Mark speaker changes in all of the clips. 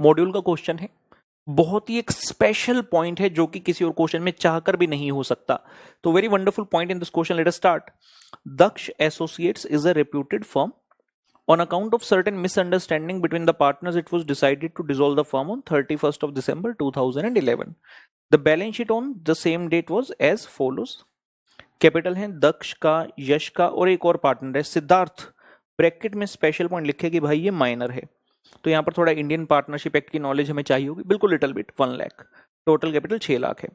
Speaker 1: Module का question है, बहुत ही एक स्पेशल पॉइंट है जो कि किसी और क्वेश्चन में चाहकर भी नहीं हो सकता। तो very wonderful point in this question, let us start. Daksh associates is a reputed firm. On account of certain misunderstanding between the partners, it was decided to dissolve the firm on 31st of December 2011. The balance sheet on the same date was as follows. Capital है दक्ष का, यश का और एक और partner है Siddharth. Bracket में special point लिखे कि भाई ये माइनर है. तो यहाँ पर थोड़ा इंडियन पार्टनरशिप एक्ट की नॉलेज हमें चाहिए होगी, बिल्कुल little bit. 1 lakh, total capital 6 lakh है.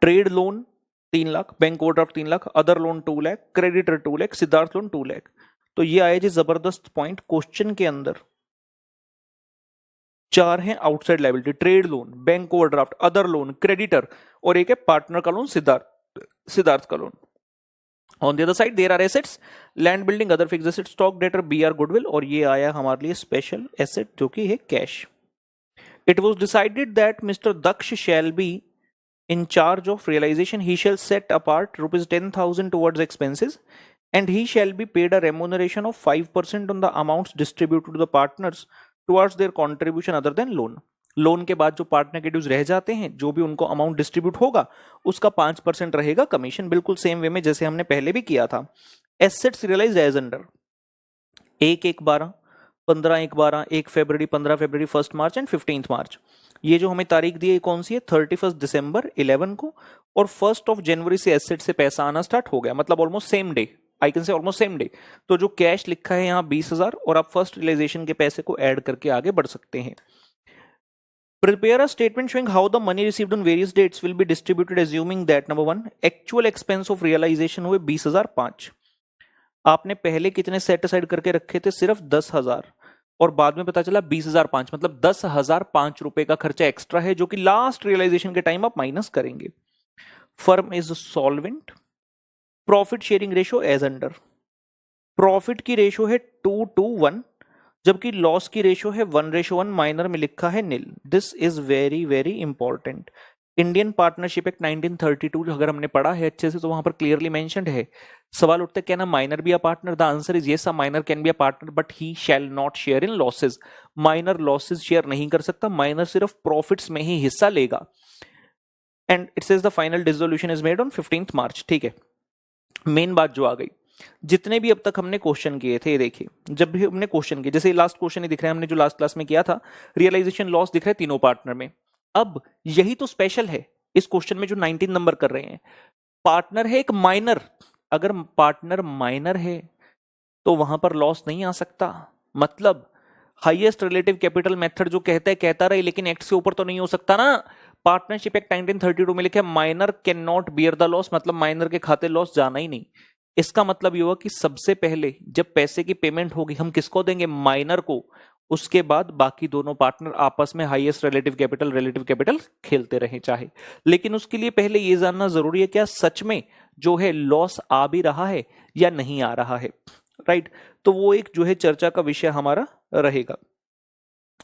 Speaker 1: Trade loan 3 lakh, bank overdraft 3 lakh, other loan 2 lakh, creditor 2 lakh, Siddharth loan 2 lakh. तो ये आया जी जबरदस्त पॉइंट क्वेश्चन के अंदर. 4 हैं outside liability, trade loan, bank overdraft, other loan, creditor और एक है पार्टनर का लोन, सिद्धार्थ का loan. On the other side there are assets, land building, other fixed assets, stock, debtor, BR, goodwill और ये आया हमारे लिए स्पेशल एसेट जो कि है cash. It was decided that Mr. Daksh shall be in charge of realization. He shall set apart rupees 10,000 towards expenses and he shall be paid a remuneration of 5% on the amounts distributed to the partners towards their contribution other than loan. Loan के बाद जो partner के dues रह जाते हैं, जो भी उनको अमाउंट डिस्ट्रीब्यूट होगा उसका 5% रहेगा कमीशन, बिल्कुल सेम वे में जैसे हमने पहले भी किया था. Assets realise as under 1/1/12, 15/1/12, 1 February, 15 February, 1 March and 15 March. ये जो हमें तारीख दी है कौन सी है, 31 दिसंबर 11 को, और 1 जनवरी से एसेट से पैसा आना स्टार्ट हो गया, मतलब almost same day. I can से ऑलमोस्ट सेम डे. तो जो कैश लिखा है यहाँ 20,000 और आप फर्स्ट रियलाइजेशन के पैसे को ऐड करके आगे बढ़ सकते हैं. Prepare a statement showing how the money received on various dates will be distributed, assuming that number 1 actual expense of realization हुए 20,005. आपने पहले कितने सेट असाइड करके रखे थे, सिर्फ 10,000, और बाद में पता चला 20,005, मतलब 10,005 रुपए का खर्चा एक्स्ट्रा है जो कि लास्ट रियलाइजेशन के टाइम आप माइनस करेंगे. Firm is solvent. Profit sharing ratio as under. Profit की रेशियो है 2:1 जबकि लॉस की रेशियो है 1:1. माइनर में लिखा है nil. This is very very important. Indian partnership act 1932 अगर हमने पढ़ा है अच्छे से तो वहां पर क्लियरली मेंशन्ड है. सवाल उठते क्या ना minor be a partner. The answer is yes, a minor can be a partner but he shall not share in losses. Minor losses share नहीं कर सकता, माइनर सिर्फ प्रॉफिट्स में ही हिस्सा लेगा. And it says the final dissolution is made on 15 मार्च. ठीक है, main बात जो आ गई, जितने भी अब तक हमने क्वेश्चन किए थे, देखिए जब भी हमने क्वेश्चन किए, जैसे लास्ट क्वेश्चन ही दिख रहा है हमने जो लास्ट क्लास में किया था, रियलाइजेशन लॉस दिख रहा है तीनों पार्टनर में. अब यही तो स्पेशल है इस क्वेश्चन में जो 19 नंबर कर रहे हैं. पार्टनर है एक माइनर, अगर पार्टनर माइनर है तो वहां पर लॉस नहीं आ सकता. मतलब हाईएस्ट रिलेटिव कैपिटल मेथड जो कहता रहे, लेकिन एक्ट से ऊपर तो नहीं हो सकता ना. पार्टनरशिप एक्ट 1932 में लिखा है minor can not bear the loss, मतलब माइनर के खाते लॉस जाना ही नहीं. इसका मतलब ये हुआ कि सबसे पहले जब पैसे की पेमेंट होगी हम किसको देंगे, माइनर को. उसके बाद बाकी दोनों पार्टनर आपस में हाईएस्ट रिलेटिव कैपिटल खेलते रहे चाहे. लेकिन उसके लिए पहले ये जानना जरूरी है क्या सच में जो है लॉस आ भी रहा है या नहीं आ रहा है. राइट, तो वो एक जो है चर्चा का विषय हमारा रहेगा.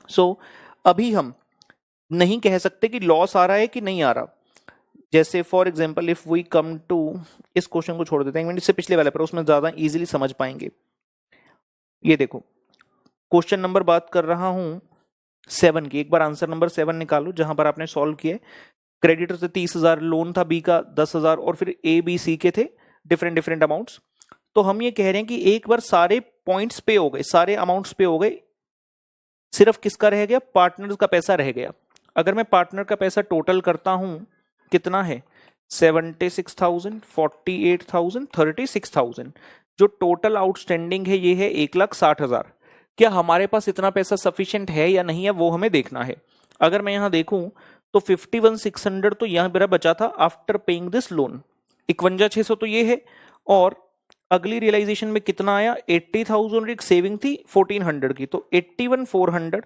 Speaker 1: सो अभी हम नहीं कह सकते कि लॉस आ रहा है कि नहीं आ रहा. जैसे for example if we come to, इस क्वेश्चन को छोड़ देते हैं, इससे पिछले वाले पर, उसमें ज्यादा इजीली समझ पाएंगे. ये देखो क्वेश्चन नंबर बात कर रहा हूं 7 की. एक बार आंसर नंबर 7 निकालो जहां पर आपने सॉल्व किया. क्रेडिटर से 30,000, लोन था बी का 10,000 और फिर ए बी सी के थे डिफरेंट अमाउंट्स. तो हम ये कह रहे हैं कि एक बार सारे पॉइंट्स पे हो गए, सारे अमाउंट्स पे हो गए, सिर्फ किसका रह गया, पार्टनर का पैसा रह गया. अगर मैं पार्टनर का पैसा टोटल करता हूं कितना है, 76,000, 48,000, 36,000. जो टोटल आउटस्टैंडिंग है ये है 1,60,000. क्या हमारे पास इतना पैसा सफिशिएंट है या नहीं है वो हमें देखना है. अगर मैं यहां देखूं तो 51,600 तो यहां मेरा बचा था आफ्टर पेइंग दिस लोन. 51,600 तो ये है, और अगली रियलाइजेशन में कितना आया, 80,000 एक सेविंग थी 1,400 की, तो 81,400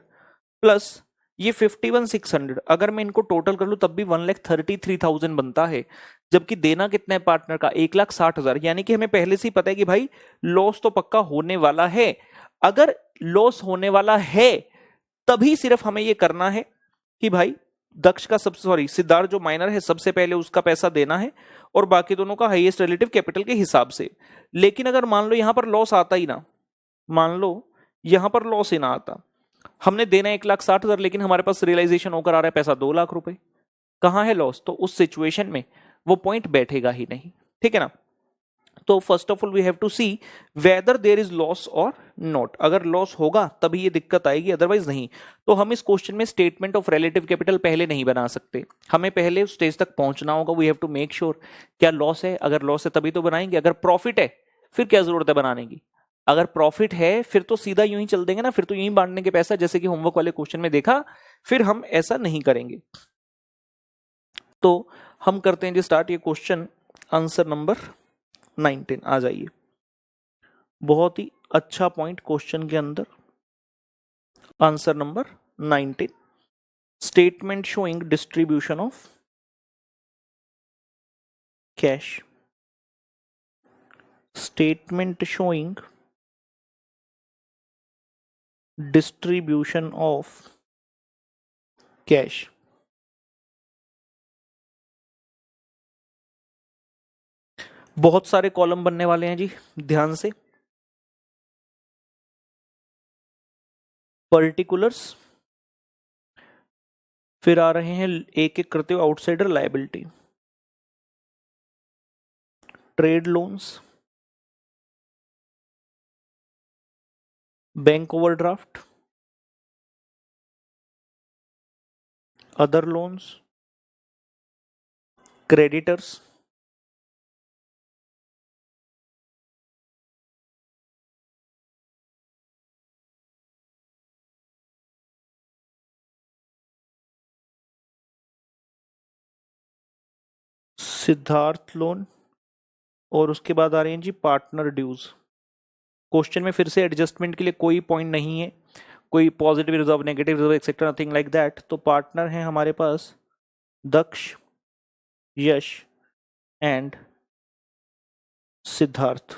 Speaker 1: प्लस ये 51,600. अगर मैं इनको टोटल कर लूं तब भी 1,33,000 बनता है. जबकि देना कितना है पार्टनर का, 1,60,000. यानी कि हमें पहले से ही पता है कि भाई लॉस तो पक्का होने वाला है. अगर लॉस होने वाला है तभी सिर्फ हमें ये करना है कि भाई दक्ष का सिद्धार्थ जो माइनर है सबसे पहले उसका पैसा देना है और बाकी दोनों का हाईएस्ट रिलेटिव कैपिटल के हिसाब से. लेकिन अगर मान लो यहां पर लॉस आता ही ना, मान लो यहां पर लॉस ही ना आता, हमने देना 1,60,000 लेकिन हमारे पास रियलाइजेशन होकर आ रहा है पैसा 2 लाख रुपए, कहाँ है लॉस? तो उस सिचुएशन में वो पॉइंट बैठेगा ही नहीं, ठीक है ना। तो first of all we have to see whether there is loss और नॉट। अगर लॉस होगा तभी ये दिक्कत आएगी, अदरवाइज नहीं। तो हम इस क्वेश्चन में स्टेटमेंट ऑफ रिलेटिव कैपिटल पहले नहीं बना सकते, हमें पहले उस स्टेज तक पहुंचना होगा। We have to make sure क्या लॉस है, अगर लॉस है तभी तो बनाएंगे, अगर प्रॉफिट है फिर क्या जरूरत है बनाने की। अगर प्रॉफिट है फिर तो सीधा यूं ही चल देंगे ना, फिर तो यूं ही बांटने के पैसा, जैसे कि होमवर्क वाले क्वेश्चन में देखा। फिर हम ऐसा नहीं करेंगे। तो हम करते हैं जी स्टार्ट ये क्वेश्चन। आंसर नंबर 19 आ जाइए। बहुत ही अच्छा पॉइंट क्वेश्चन के अंदर। Answer number 19, statement showing distribution of cash. Statement showing distribution of cash. बहुत सारे कॉलम बनने वाले हैं जी, ध्यान से। पर्टिकुलर्स, फिर आ रहे हैं एक एक करते हुए outsider liability, trade loans, bank overdraft, other loans, creditors, Siddharth loan, और उसके बाद आ रहे हैं जी पार्टनर ड्यूज। क्वेश्चन में फिर से एडजस्टमेंट के लिए कोई पॉइंट नहीं है, कोई positive reserve, negative reserve etcetera, nothing like that. तो पार्टनर है हमारे पास दक्ष, यश एंड सिद्धार्थ।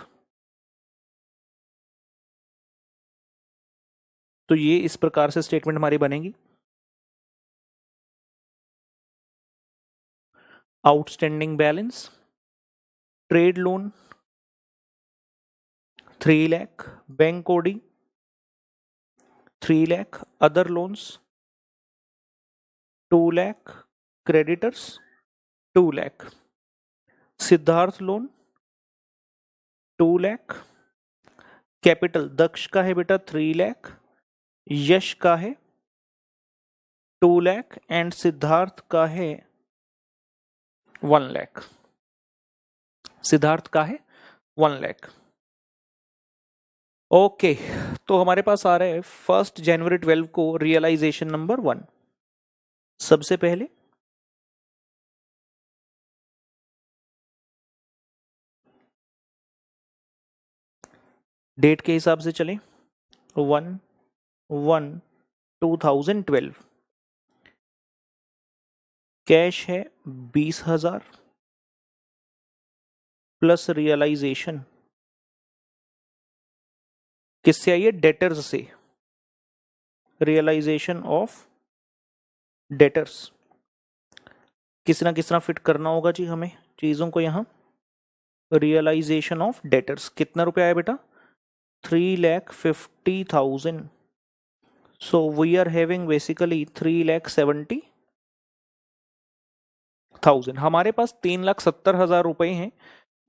Speaker 1: तो ये इस प्रकार से स्टेटमेंट हमारी बनेगी। Outstanding balance, trade loan 3 lakh, bank OD 3 lakh, other loans 2 lakh, creditors 2 lakh, Siddharth loan 2 lakh, capital Daksh का है बेटा 3 लाख, यश का है 2 लाख एंड सिद्धार्थ का है 1 लाख। सिद्धार्थ का है 1 लाख। ओके, तो हमारे पास आ रहा है 1 जनवरी 12 को रियलाइजेशन नंबर 1। सबसे पहले डेट के हिसाब से चले, 1/1/2012। कैश है 20,000 प्लस रियलाइजेशन किससे आई है? डेटर्स से। रियलाइजेशन ऑफ डेटर्स किस ना फिट करना होगा जी हमें चीजों को यहां। रियलाइजेशन ऑफ डेटर्स कितना रुपया आया बेटा? 3,50,000। So we are having basically 3,70,000। हमारे पास 3,70,000 रुपए हैं,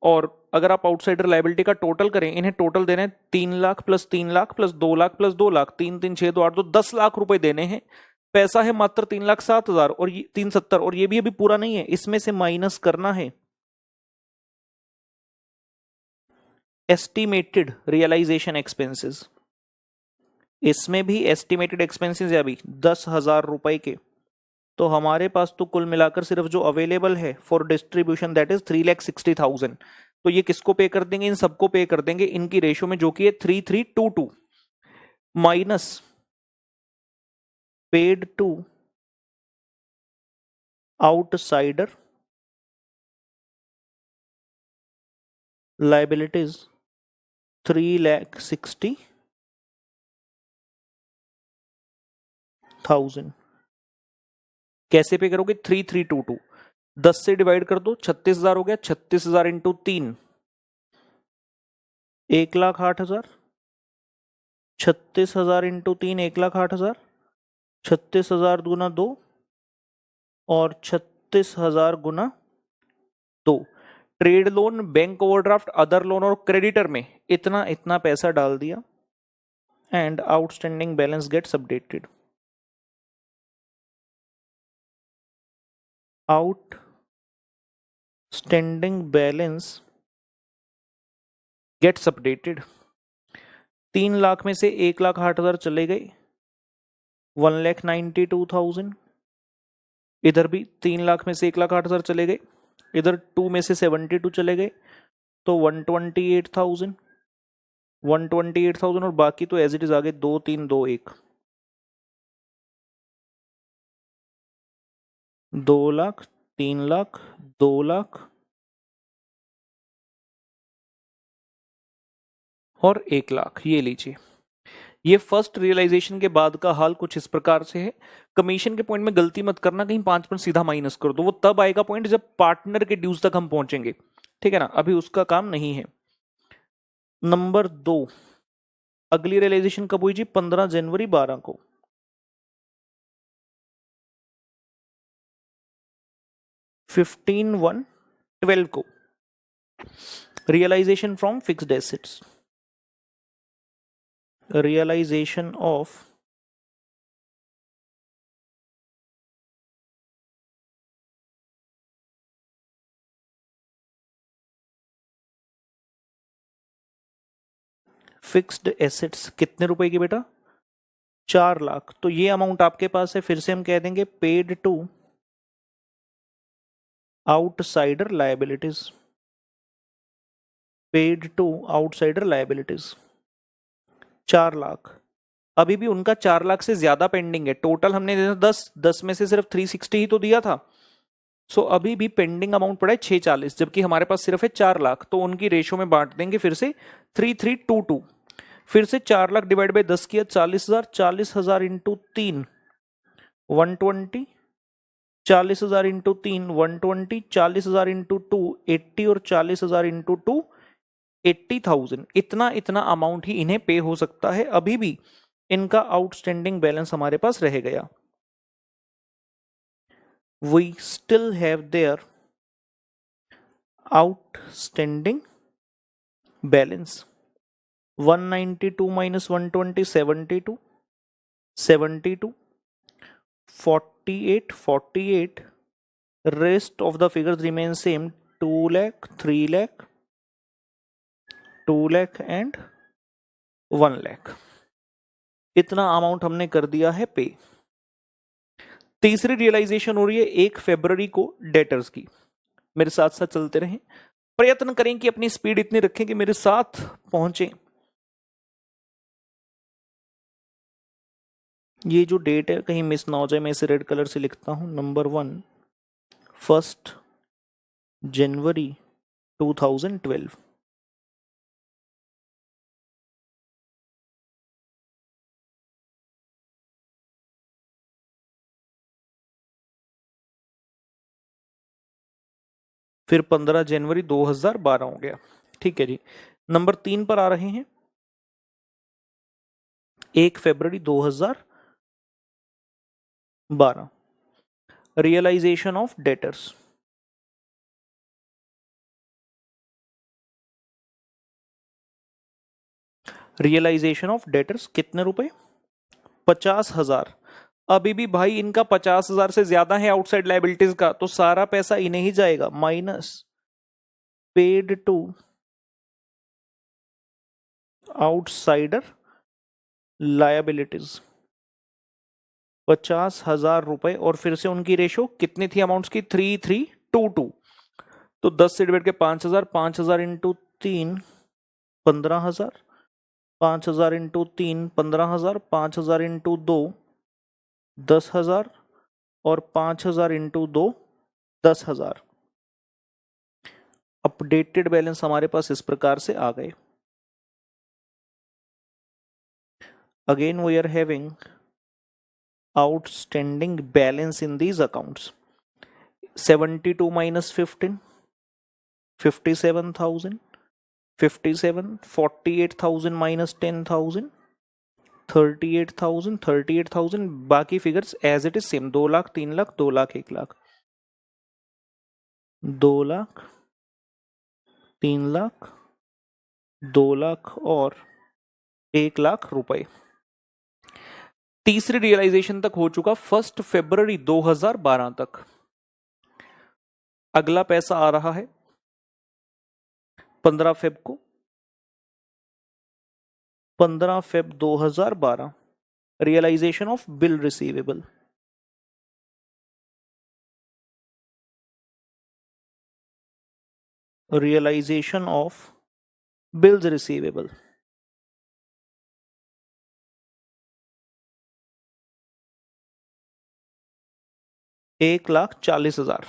Speaker 1: और अगर आप आउटसाइडर लायबिलिटी का टोटल करें, इन्हें टोटल देने 3 lakh plus 3 lakh plus 2 lakh plus 2 lakh, 3 3 6 2 8 2 10 lakh रुपए देने हैं। पैसा है मात्र 3,07,000 और 370, और ये भी अभी पूरा नहीं है, इसमें से माइनस करना है एस्टिमेटेड रियलाइजेशन एक्सपेंसेस। इसमें भी एस्टिमेटेड एक्सपेंसेस है अभी 10,000 रुपए के। तो हमारे पास तो कुल मिलाकर सिर्फ जो अवेलेबल है फॉर डिस्ट्रीब्यूशन दैट इज 3,60,000। तो ये किसको पे कर देंगे? इन सबको पे कर देंगे, इनकी रेशियो में, जो कि है 3,322 minus paid to outsider liabilities 3,60,000। कैसे पे करोगे? 3,322 10 से डिवाइड कर दो, 36,000 हो गया। 36,000 इंटू 3, 1,08,000। 36,000 इंटू 3 1,08,000, 36,000 गुना 2 और 36,000 गुना 2। Trade loan, bank overdraft, other loan और क्रेडिटर में इतना इतना पैसा डाल दिया and outstanding balance gets updated. Outstanding balance gets updated. 3 lakh में से 1,08,000 चले गए, 1,92,000। इधर भी 3 लाख में से 1,08,000 चले गए, इधर 2 में से 72 चले गए, तो 128,000, 128,000 और बाकी तो एज इट इज आगे 2 3 2 1, 2 लाख, 3 लाख, 2 लाख और 1 लाख। ये लीजिए, ये फर्स्ट रियलाइजेशन के बाद का हाल कुछ इस प्रकार से है। कमीशन के पॉइंट में गलती मत करना, कहीं 5% सीधा माइनस कर दो, वो तब आएगा पॉइंट जब पार्टनर के ड्यूज तक हम पहुंचेंगे, ठीक है ना, अभी उसका काम नहीं है। नंबर 2, अगली रियलाइजेशन कब हुई जी? 15 जनवरी 12 को। (15 1 12 को realisation from fixed assets, realisation of fixed assets कितने रुपए की बेटा? 4 लाख। तो ये अमाउंट आपके पास है, फिर से हम कह देंगे paid to outsider liabilities, paid to outsider liabilities 4 lakh. अभी भी उनका 4 लाख से ज्यादा पेंडिंग है। टोटल हमने 10 में से सिर्फ 360 ही तो दिया था, सो अभी भी पेंडिंग अमाउंट पड़ा है 640, जबकि हमारे पास सिर्फ है 4 लाख। तो उनकी रेशो में बांट देंगे फिर से 3322। फिर से 4 लाख डिवाइड बाई 10 किया 40,000, 40,000 इंटू 3 120, 40,000 इंटू 3 120, 40,000 इंटू 2 80 और 40,000 इंटू 2 80,000। इतना इतना अमाउंट ही इन्हें पे हो सकता है। अभी भी इनका आउटस्टैंडिंग बैलेंस हमारे पास रह गया। We still have their outstanding balance 192 minus 120 72, 72, 48, 48, rest of the figures remain same 2 lakh, 3 lakh, 2 lakh and 1 lakh। इतना अमाउंट हमने कर दिया है पे। तीसरी रियलाइजेशन हो रही है 1 फरवरी को डेटर्स की। मेरे साथ साथ चलते रहें, प्रयत्न करें कि अपनी स्पीड इतनी रखें कि मेरे साथ पहुंचे। ये जो डेट है कहीं मिस ना हो जाए, मैं इसे रेड कलर से लिखता हूं। नंबर 1 1 जनवरी 2012। फिर 15 जनवरी 2012 हो गया, ठीक है जी। नंबर 3 पर आ रहे हैं 1 फरवरी 2012, realisation of debtors. Realisation of debtors कितने रुपए? 50,000। अभी भी भाई इनका 50,000 से ज्यादा है आउटसाइड लायबिलिटीज का, तो सारा पैसा इन्हें ही जाएगा, minus paid to outsider liabilities 50,000 रुपए। और फिर से उनकी रेशो कितनी थी अमाउंट्स की? 3322। तो 10 से डिवाइड के 5,000, 5,000 इंटू 3 15,000, 5,000 इंटू 3 15,000, 5,000 इंटू 2 10,000 और 5,000 इंटू 2 10,000। अपडेटेड बैलेंस हमारे पास इस प्रकार से आ गए। Again we are having outstanding balance in these accounts 72 minus 15 57,000, 57, 48,000 minus 10,000 38,000 बाकी figures as it is same 2 lakh 3 lakh 2 lakh 1 lakh 2 lakh 3 lakh 2 lakh और 1 लाख रुपए। तीसरी रियलाइजेशन तक हो चुका 1 फरवरी 2012 तक। अगला पैसा आ रहा है 15 फेब को, 15 Feb 2012 realisation of bill receivable. Realisation of bills receivable. एक लाख 40,000।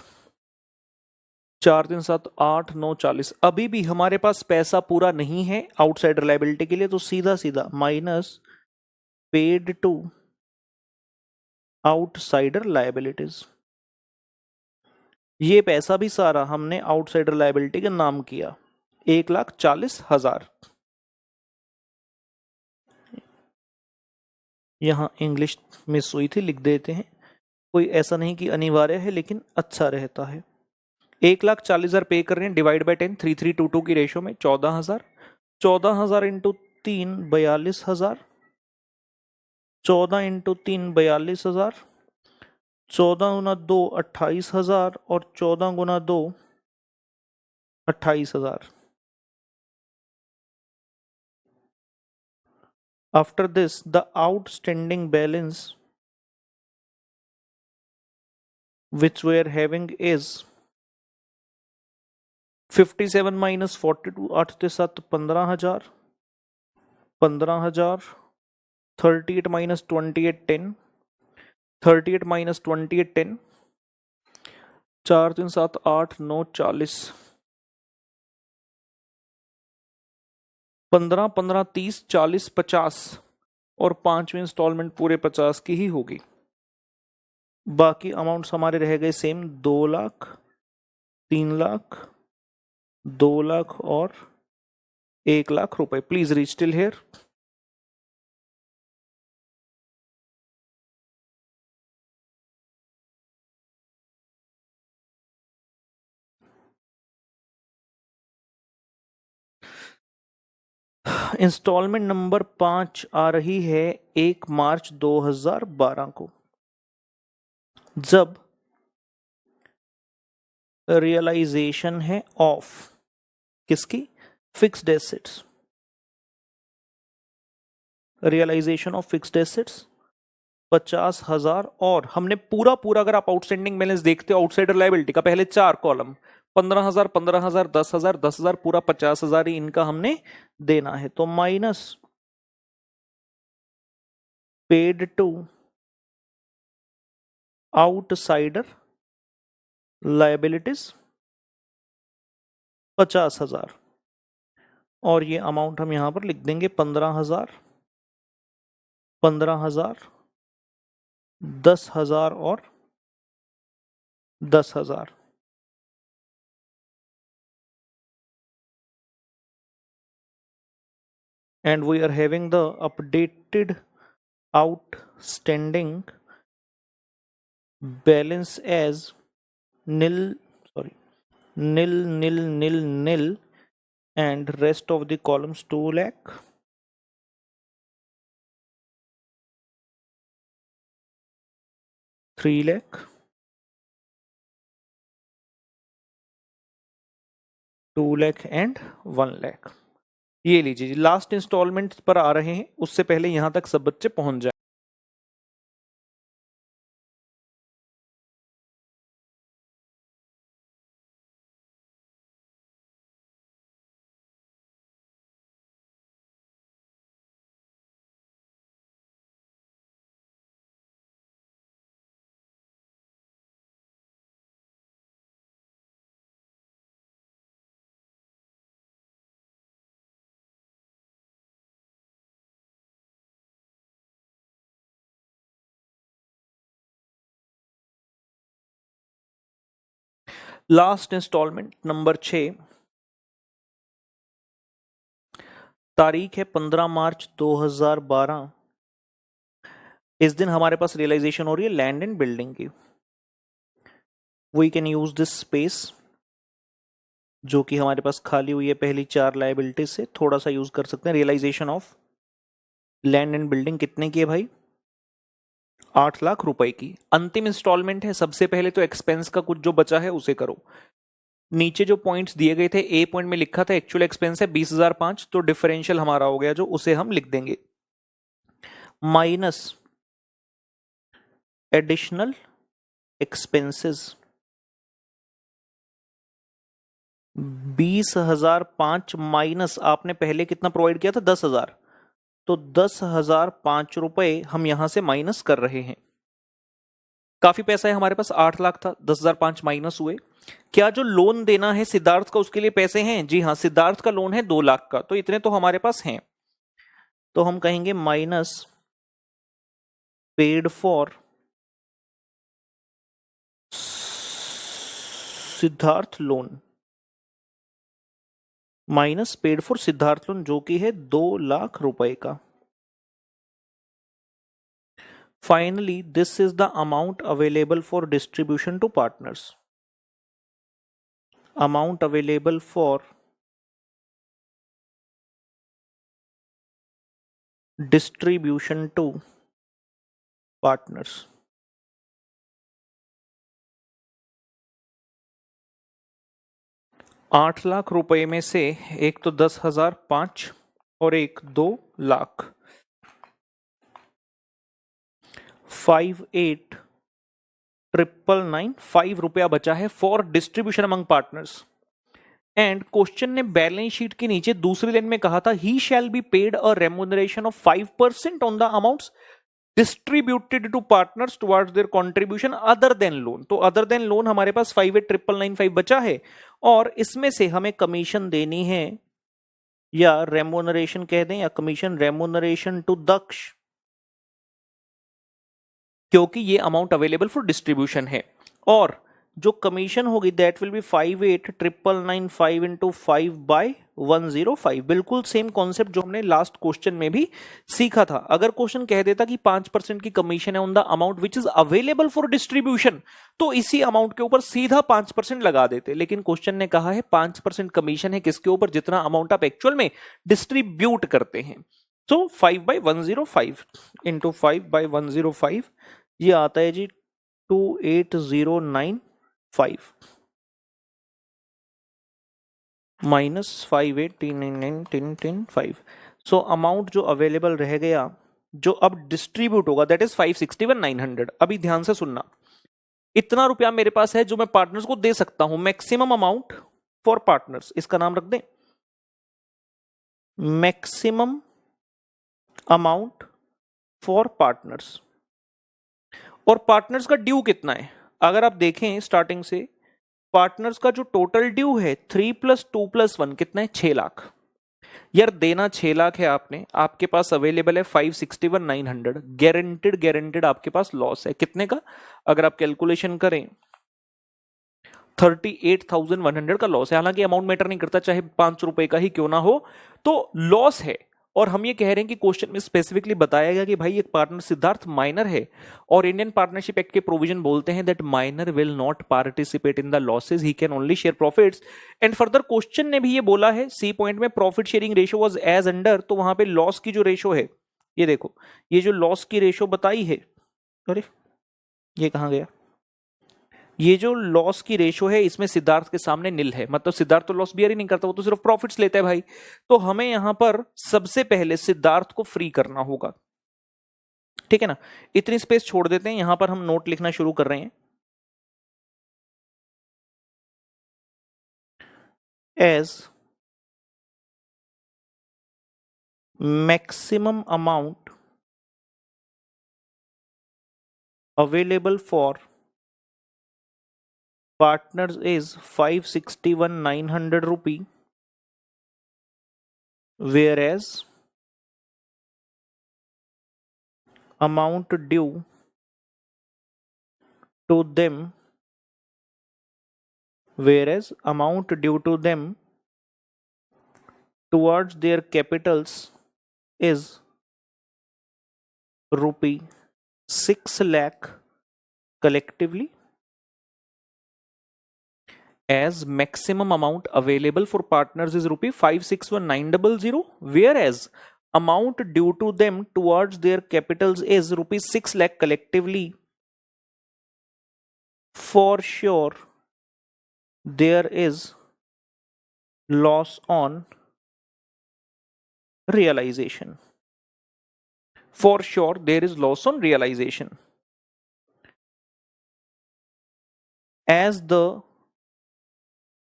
Speaker 1: 4 3 7 8 9 40। अभी भी हमारे पास पैसा पूरा नहीं है आउटसाइडर लायबिलिटी के लिए, तो सीधा सीधा minus paid to outsider liabilities. ये पैसा भी सारा हमने आउटसाइडर लायबिलिटी के नाम किया 1,40,000। यहां इंग्लिश मिस हुई थी, लिख देते हैं। कोई ऐसा नहीं कि अनिवार्य है, लेकिन अच्छा रहता है। 1,40,000 पे कर रहे हैं, डिवाइड बाय 10 3322 की रेशियो में 14,000। 14,000 इंटू 3 42,000। 14 इंटू 3 42,000। 14 गुना 2 28,000 और 14 गुना 2 28,000। After this, the outstanding balance which we are having is 57 minus 42 8 के साथ 15,000। 15,000 38 minus 28 10। 38 minus 28 10। 4 3 7 8 9 40। 15 15 30 40 50 और 5वीं इंस्टॉलमेंट पूरे 50 की ही होगी। बाकी अमाउंट्स हमारे रह गए सेम 2 लाख 3 लाख 2 लाख और 1 लाख रुपए। Please reach till here. Instalment number 5 आ रही है 1 मार्च 2012 को, जब रियलाइजेशन है ऑफ किसकी? Fixed assets. Realisation of fixed assets 50,000। और हमने पूरा पूरा, अगर आप आउटस्टैंडिंग बैलेंस देखते हो आउटसाइडर लायबिलिटी का, पहले 4 कॉलम 15,000 15,000 10,000 10,000 पूरा 50,000 ही इनका हमने देना है। तो minus paid to outsider liabilities 50,000। और ये अमाउंट हम यहां पर लिख देंगे 15,000 15,000 10,000 और 10,000। and we are having the updated outstanding balance as nil and rest of the columns 2 lakh 3 lakh 2 lakh and 1 lakh। ये लीजिए, लास्ट इंस्टॉलमेंट पर आ रहे हैं, उससे पहले यहां तक सब बच्चे पहुंच जाए। लास्ट इंस्टॉलमेंट नंबर 6, तारीख है 15 मार्च 2012। इस दिन हमारे पास रियलाइजेशन हो रही है लैंड एंड बिल्डिंग की। We can use this space जो कि हमारे पास खाली हुई है पहली 4 लायबिलिटीज से, थोड़ा सा यूज कर सकते हैं। Realisation of land and building कितने की है भाई? 8 लाख रुपए की। अंतिम इंस्टॉलमेंट है। सबसे पहले तो एक्सपेंस का कुछ जो बचा है उसे करो। नीचे जो पॉइंट्स दिए गए थे, ए पॉइंट में लिखा था एक्चुअल एक्सपेंस है 20,005, तो डिफरेंशियल हमारा हो गया जो, उसे हम लिख देंगे माइनस एडिशनल एक्सपेंसेस 20,005 माइनस आपने पहले कितना प्रोवाइड किया था? 10,000। तो 10,005 रुपए हम यहां से माइनस कर रहे हैं। काफी पैसा है हमारे पास, 8 लाख था, 10,005 माइनस हुए। क्या जो लोन देना है सिद्धार्थ का उसके लिए पैसे हैं? जी हाँ, सिद्धार्थ का लोन है 2 लाख का, तो इतने तो हमारे पास हैं। तो हम कहेंगे minus paid for Siddharth loan, minus paid for Siddharth loan जो कि है 2 लाख रुपए का। Finally this is the amount available for distribution to partners. Amount available for distribution to partners. आठ लाख रुपए में से एक तो 10,005 और एक 2 लाख, 58,999 5 रुपया बचा है for distribution among partners. And question ने बैलेंस शीट के नीचे दूसरी लाइन में कहा था he shall be paid a remuneration of 5% on the amounts distributed to partners towards their contribution other than loan. तो अदर देन लोन हमारे पास 58,999 बचा है, और इसमें से हमें कमीशन देनी है, या रेम्यूनरेशन कह दें या कमीशन, रेम्यूनरेशन टू दक्ष, क्योंकि ये अमाउंट अवेलेबल फॉर डिस्ट्रीब्यूशन है। और जो कमीशन होगी दैट विल बी 58,999 इंटू 5/105। बिल्कुल सेम कॉन्सेप्ट जो हमने लास्ट क्वेश्चन में भी सीखा था। अगर क्वेश्चन कह देता कि 5% की कमीशन है on the amount which is available for distribution, तो इसी अमाउंट के ऊपर सीधा 5% लगा देते। लेकिन क्वेश्चन ने कहा है 5% कमीशन है किसके ऊपर? जितना अमाउंट आप एक्चुअल में डिस्ट्रीब्यूट करते हैं। तो 5/105 इंटू 5/105 ये आता है जी 28,095 माइनस 58,999,10,10,5। सो अमाउंट जो अवेलेबल रह गया जो अब डिस्ट्रीब्यूट होगा दैट इज 561,900। अभी ध्यान से सुनना, इतना रुपया मेरे पास है जो मैं पार्टनर्स को दे सकता हूं, मैक्सिमम अमाउंट फॉर पार्टनर्स, इसका नाम रख दें मैक्सिमम अमाउंट फॉर पार्टनर्स। और पार्टनर्स का ड्यू कितना है? अगर आप देखें स्टार्टिंग से, पार्टनर्स का जो टोटल ड्यू है 3 + 2 + 1 कितना है? 6 लाख। यार देना 6 लाख है आपने, आपके पास अवेलेबल है 561,900, गारंटेड आपके पास लॉस है कितने का? अगर आप कैलकुलेशन करें 38,100 का लॉस है। हालांकि अमाउंट मैटर नहीं करता, चाहे 5 रुपए का ही क्यों ना हो, तो लॉस है। और हम ये कह रहे हैं कि क्वेश्चन में स्पेसिफिकली बताया गया कि भाई एक पार्टनर सिद्धार्थ माइनर है, और इंडियन पार्टनरशिप एक्ट के प्रोविजन बोलते हैं that minor will not participate in the losses, he can only share profits. And further question ने भी ये बोला है सी पॉइंट में profit sharing ratio was as under, तो वहां पे लॉस की जो रेशियो है, ये देखो, ये जो लॉस की रेशियो बताई है, अरे ये कहां गया, ये जो लॉस की रेशो है इसमें सिद्धार्थ के सामने निल है, मतलब सिद्धार्थ तो लॉस बियर ही नहीं करता, वो तो सिर्फ प्रॉफिट्स लेता है भाई। तो हमें यहां पर सबसे पहले सिद्धार्थ को फ्री करना होगा, ठीक है ना। इतनी स्पेस छोड़ देते हैं, यहां पर हम नोट लिखना शुरू कर रहे हैं। As maximum amount available for partners is 561,900 rupee, whereas amount due to them towards their capitals is rupee 6 lakh collectively, as maximum amount available for partners is rupee 561,900, whereas amount due to them towards their capitals is rupees 6 lakh collectively. For sure, there is loss on realization. For sure, there is loss on realization. As the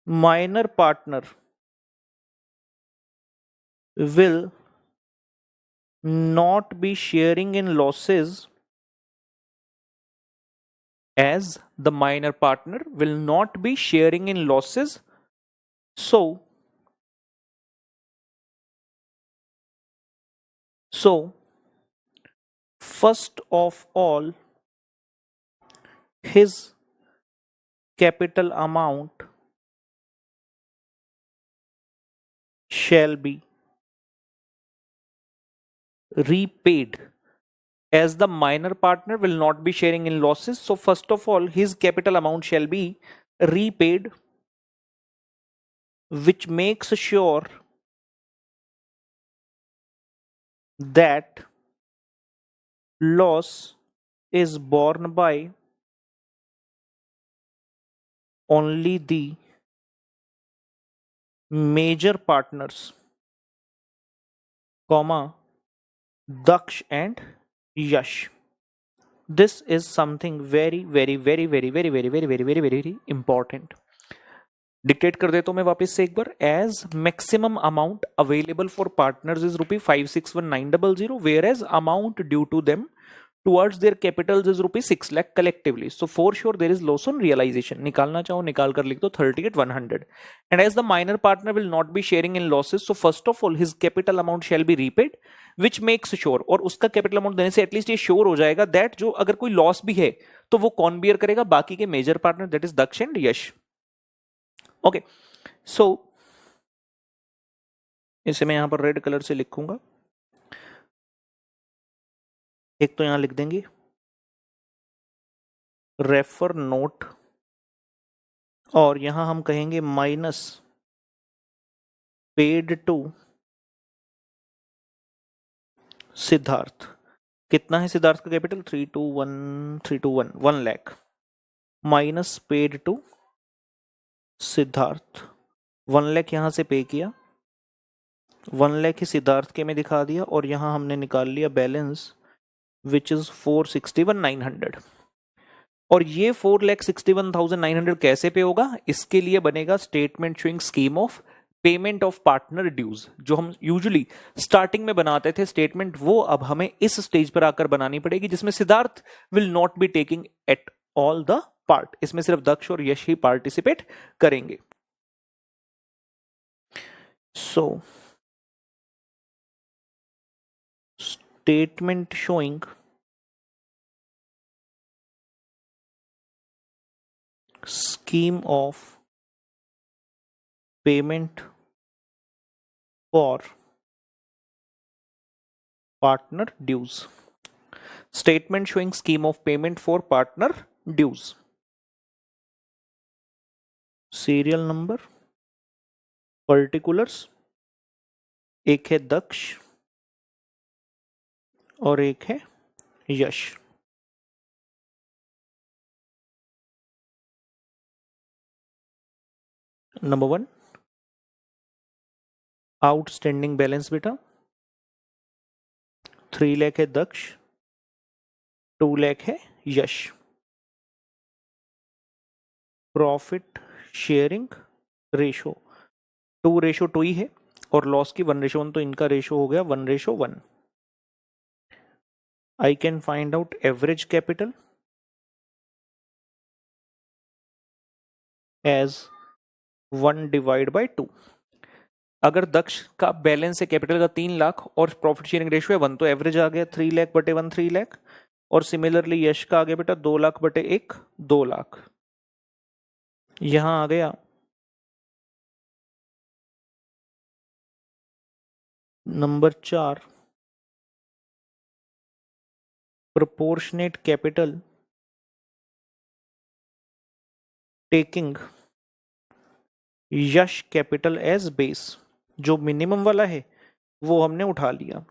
Speaker 1: minor partner will not be sharing in losses, as the minor partner will not be sharing in losses, so first of all, his capital amount shall be repaid, as the minor partner will not be sharing in losses. So first of all, his capital amount shall be repaid, which makes sure that loss is borne by only the major partners, comma, Daksh and Yash. This is something very important. Dictate कर देता हूं मैं वापस से एक बार. As maximum amount available for partners is rupee 561,900, whereas amount due to them towards their capitals is rupees 6 lakh collectively. So for sure there is loss on realization. निकालना चाहो निकाल कर लिख दो 30 at 100. And as the minor partner will not be sharing in losses, so first of all his capital amount shall be repaid, which makes sure, और उसका capital amount देने से एटलीस्ट ये श्योर हो जाएगा that जो अगर कोई लॉस भी है तो वो कौन बियर करेगा, बाकी के major partner, that is Daksh and Yash. Okay, so इसे मैं यहां पर रेड कलर से लिखूंगा. एक तो यहां लिख देंगे रेफर नोट, और यहां हम कहेंगे माइनस पेड टू सिद्धार्थ. कितना है सिद्धार्थ का capital? 321 1 lakh, minus paid to Siddharth. 1 lakh यहां से पे किया, 1 लाख ही सिद्धार्थ के में दिखा दिया, और यहां हमने निकाल लिया बैलेंस विच इज 461,900. और ये 4,61,900 कैसे पे होगा? इसके लिए बनेगा statement showing scheme of payment of partner dues, जो हम यूजुअली स्टार्टिंग में बनाते थे स्टेटमेंट, वो अब हमें इस स्टेज पर आकर बनानी पड़ेगी, जिसमें Siddharth will not be taking at all the part. इसमें सिर्फ दक्ष और यश ही पार्टिसिपेट करेंगे. So statement showing scheme of payment for partner dues. Statement showing scheme of payment for partner dues. Serial number, particulars, एक है दक्ष और एक है यश. नंबर 1, आउटस्टैंडिंग बैलेंस बेटा 3 लाख है दक्ष, 2 लाख है यश. प्रॉफिट शेयरिंग रेशो 2:2 ही है, और लॉस की 1:1, तो इनका रेशो हो गया 1:1. I can find out average capital as 1/2. अगर दक्ष का बैलेंस है कैपिटल का 3 लाख और प्रॉफिट शेयरिंग रेशियो है 1, तो एवरेज आ गया 3 लाख बटे 1 3 लाख. और सिमिलरली यश का आ गया बेटा 2 लाख बटे 1 2 लाख. यहां आ गया नंबर 4, proportionate capital taking यश कैपिटल एज बेस, जो मिनिमम वाला है वो हमने उठा लिया।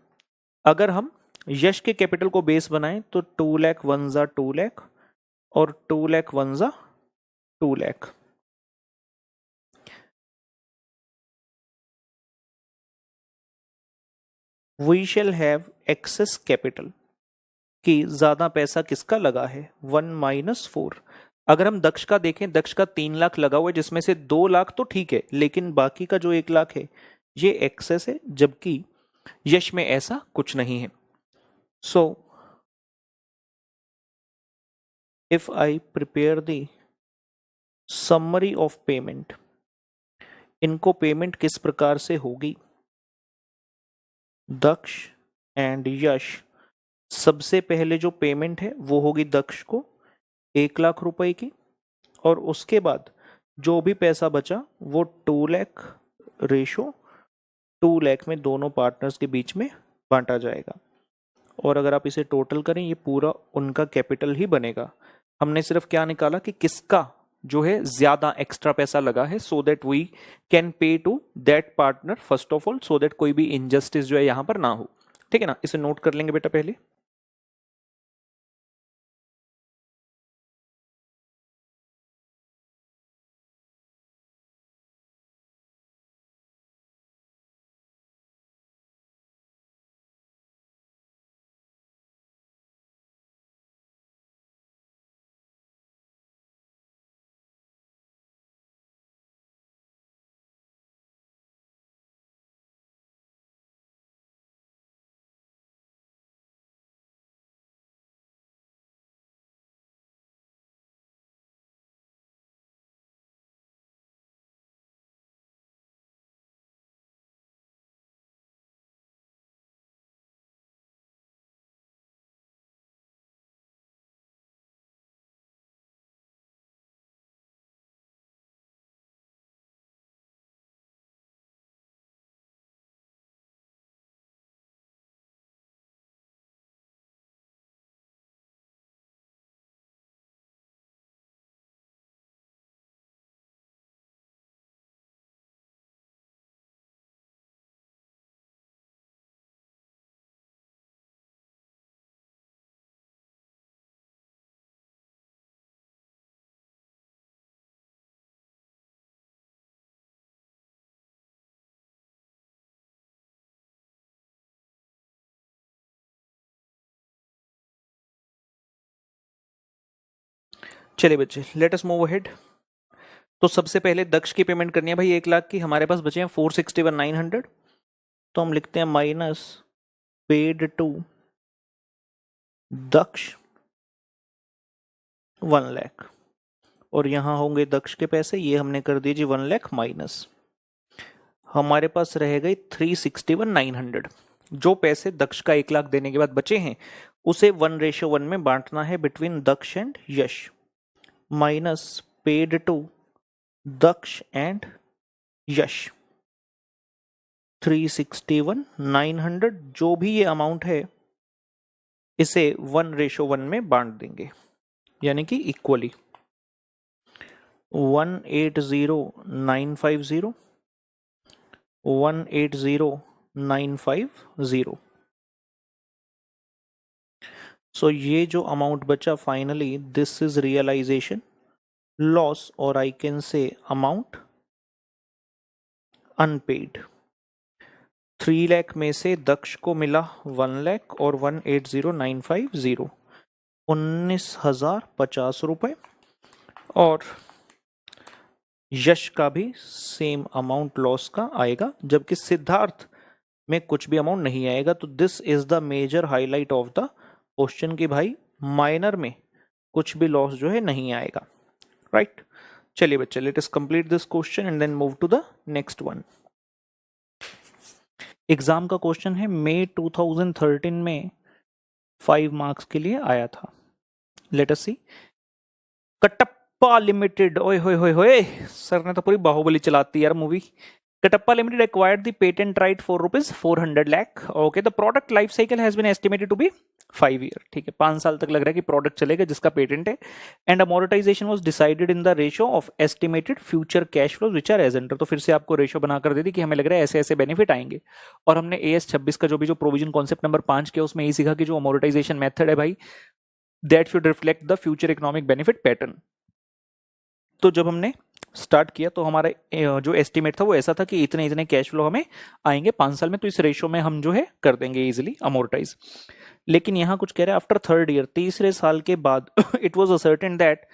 Speaker 1: अगर हम यश के कैपिटल को बेस बनाएं तो 2 लाख 1 जा 2 लाख और 2 लाख 1 जा 2 lakh. We shall have excess capital, कि ज्यादा पैसा किसका लगा है 1 माइनस 4। अगर हम दक्ष का देखें, दक्ष का 3 लाख लगा हुआ है, जिसमें से 2 लाख तो ठीक है, लेकिन बाकी का जो 1 लाख है ये एक्सेस है, जबकि यश में ऐसा कुछ नहीं है। So if I prepare the summary of payment, इनको पेमेंट किस प्रकार से होगी, दक्ष एंड यश। सबसे पहले जो पेमेंट है वो होगी दक्ष को 1 लाख रुपए की, और उसके बाद जो भी पैसा बचा वो 2 लाख रेशो 2 लाख में दोनों पार्टनर्स के बीच में बांटा जाएगा। और अगर आप इसे टोटल करें ये पूरा उनका कैपिटल ही बनेगा। हमने सिर्फ क्या निकाला कि किसका जो है ज्यादा एक्स्ट्रा पैसा लगा है, so that we can pay to that partner first of all, so that कोई भी इनजस्टिस जो है यहां पर ना हो। ठीक है ना, इसे नोट कर लेंगे बेटा पहले। चलिए बच्चे, लेट अस मूव अहेड। तो सबसे पहले दक्ष की पेमेंट करनी है भाई 1 लाख की। हमारे पास बचे हैं 461,900, तो हम लिखते हैं माइनस पेड टू दक्ष 1 लाख, और यहां होंगे दक्ष के पैसे, ये हमने कर दिए जी 1 लाख माइनस। हमारे पास रह गई 361,900। जो पैसे दक्ष का 1 लाख देने के बाद बचे हैं उसे 1:1 में बांटना है between Daksh and Yash, minus paid to Daksh and Yash 361,900। जो भी ये अमाउंट है इसे 1:1 में बांट देंगे, यानी कि इक्वली 180,950 180,950। सो ये जो अमाउंट बचा finally, this is realisation loss, और I can say amount unpaid. 3 lakh में से दक्ष को मिला 1 लाख और 180,950 19,050 रुपए, और यश का भी सेम अमाउंट लॉस का आएगा, जबकि सिद्धार्थ में कुछ भी अमाउंट नहीं आएगा। तो this is the major highlight of the question कि भाई माइनर में कुछ भी लॉस जो है नहीं आएगा, राइट। चलिए बच्चे, let us complete this question and then move to the next one. Exam का क्वेश्चन है मई 2013 में 5 मार्क्स के लिए आया था। लेट अस सी। कटप्पा लिमिटेड, ओए होए होए होए, सर ने तो पूरी बाहुबली चलाती यार movie. Katappa Limited acquired the patent right for rupees 400 lakh. Okay, the product life cycle has been estimated to be 5 year. ठीक है, 5 साल तक लग रहा है कि प्रोडक्ट चलेगा जिसका पेटेंट है. And amortisation was decided in the ratio of estimated future cash flows which are as under. तो फिर से आपको रेशियो बनाकर दे दी कि हमें लग रहा है ऐसे ऐसे बेनिफिट आएंगे. और हमने AS 26 का जो भी जो प्रोविजन कॉन्सेप्ट नंबर 5 किया उसमें यही सीखा कि जो अमोर्टाइजेशन मेथड है भाई, that should reflect the future economic benefit pattern. तो जब हमने स्टार्ट किया तो हमारा जो एस्टिमेट था वो ऐसा था कि इतने इतने कैश फ्लो हमें आएंगे 5 साल में, तो इस रेशियो में हम जो है कर देंगे इजीली अमोर्टाइज. लेकिन यहाँ कुछ कह रहे हैं आफ्टर थर्ड ईयर, तीसरे साल के बाद it was ascertain that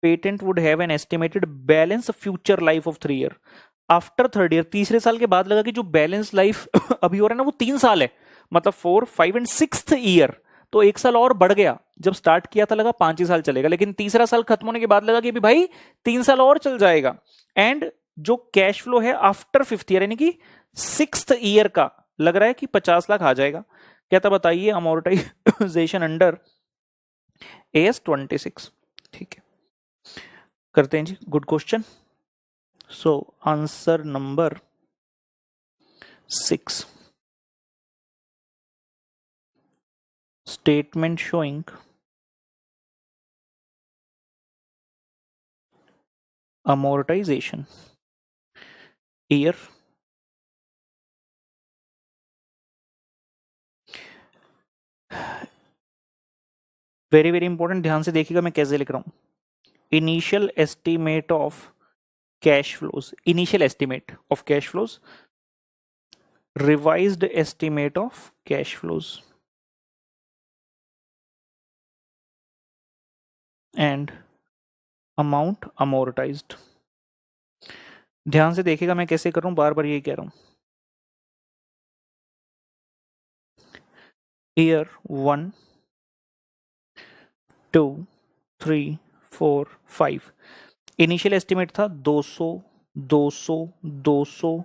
Speaker 1: patent would have an estimated balance future life of 3 year. After third year, तीसरे साल के बाद लगा कि जो बैलेंस लाइफ अभी हो रहा है ना वो 3 साल है, मतलब 4, 5 एंड 6th ईयर, तो 1 साल और बढ़ गया. जब स्टार्ट किया था लगा 5 ही साल चलेगा, लेकिन तीसरा साल खत्म होने के बाद लगा कि भाई 3 साल और चल जाएगा. एंड जो कैश फ्लो है आफ्टर 5th ईयर यानी कि 6th ईयर का लग रहा है कि 50 लाख आ जाएगा. क्या था बताइए, अमोर्टाइजेशन अंडर AS 26. ठीक है, करते हैं जी. Good question. So answer number 6, statement showing amortization year very very important. ध्यान से देखिएगा मैं कैसे लिख रहा हूं. Initial estimate of cash flows, initial estimate of cash flows, revised estimate of cash flows and amount amortised. ध्यान से देखिएगा मैं कैसे कर रहा हूं, बार बार यही कह रहा हूं. ईयर 1, 2, 3, 4, 5. इनिशियल एस्टिमेट था 200, 200, 200,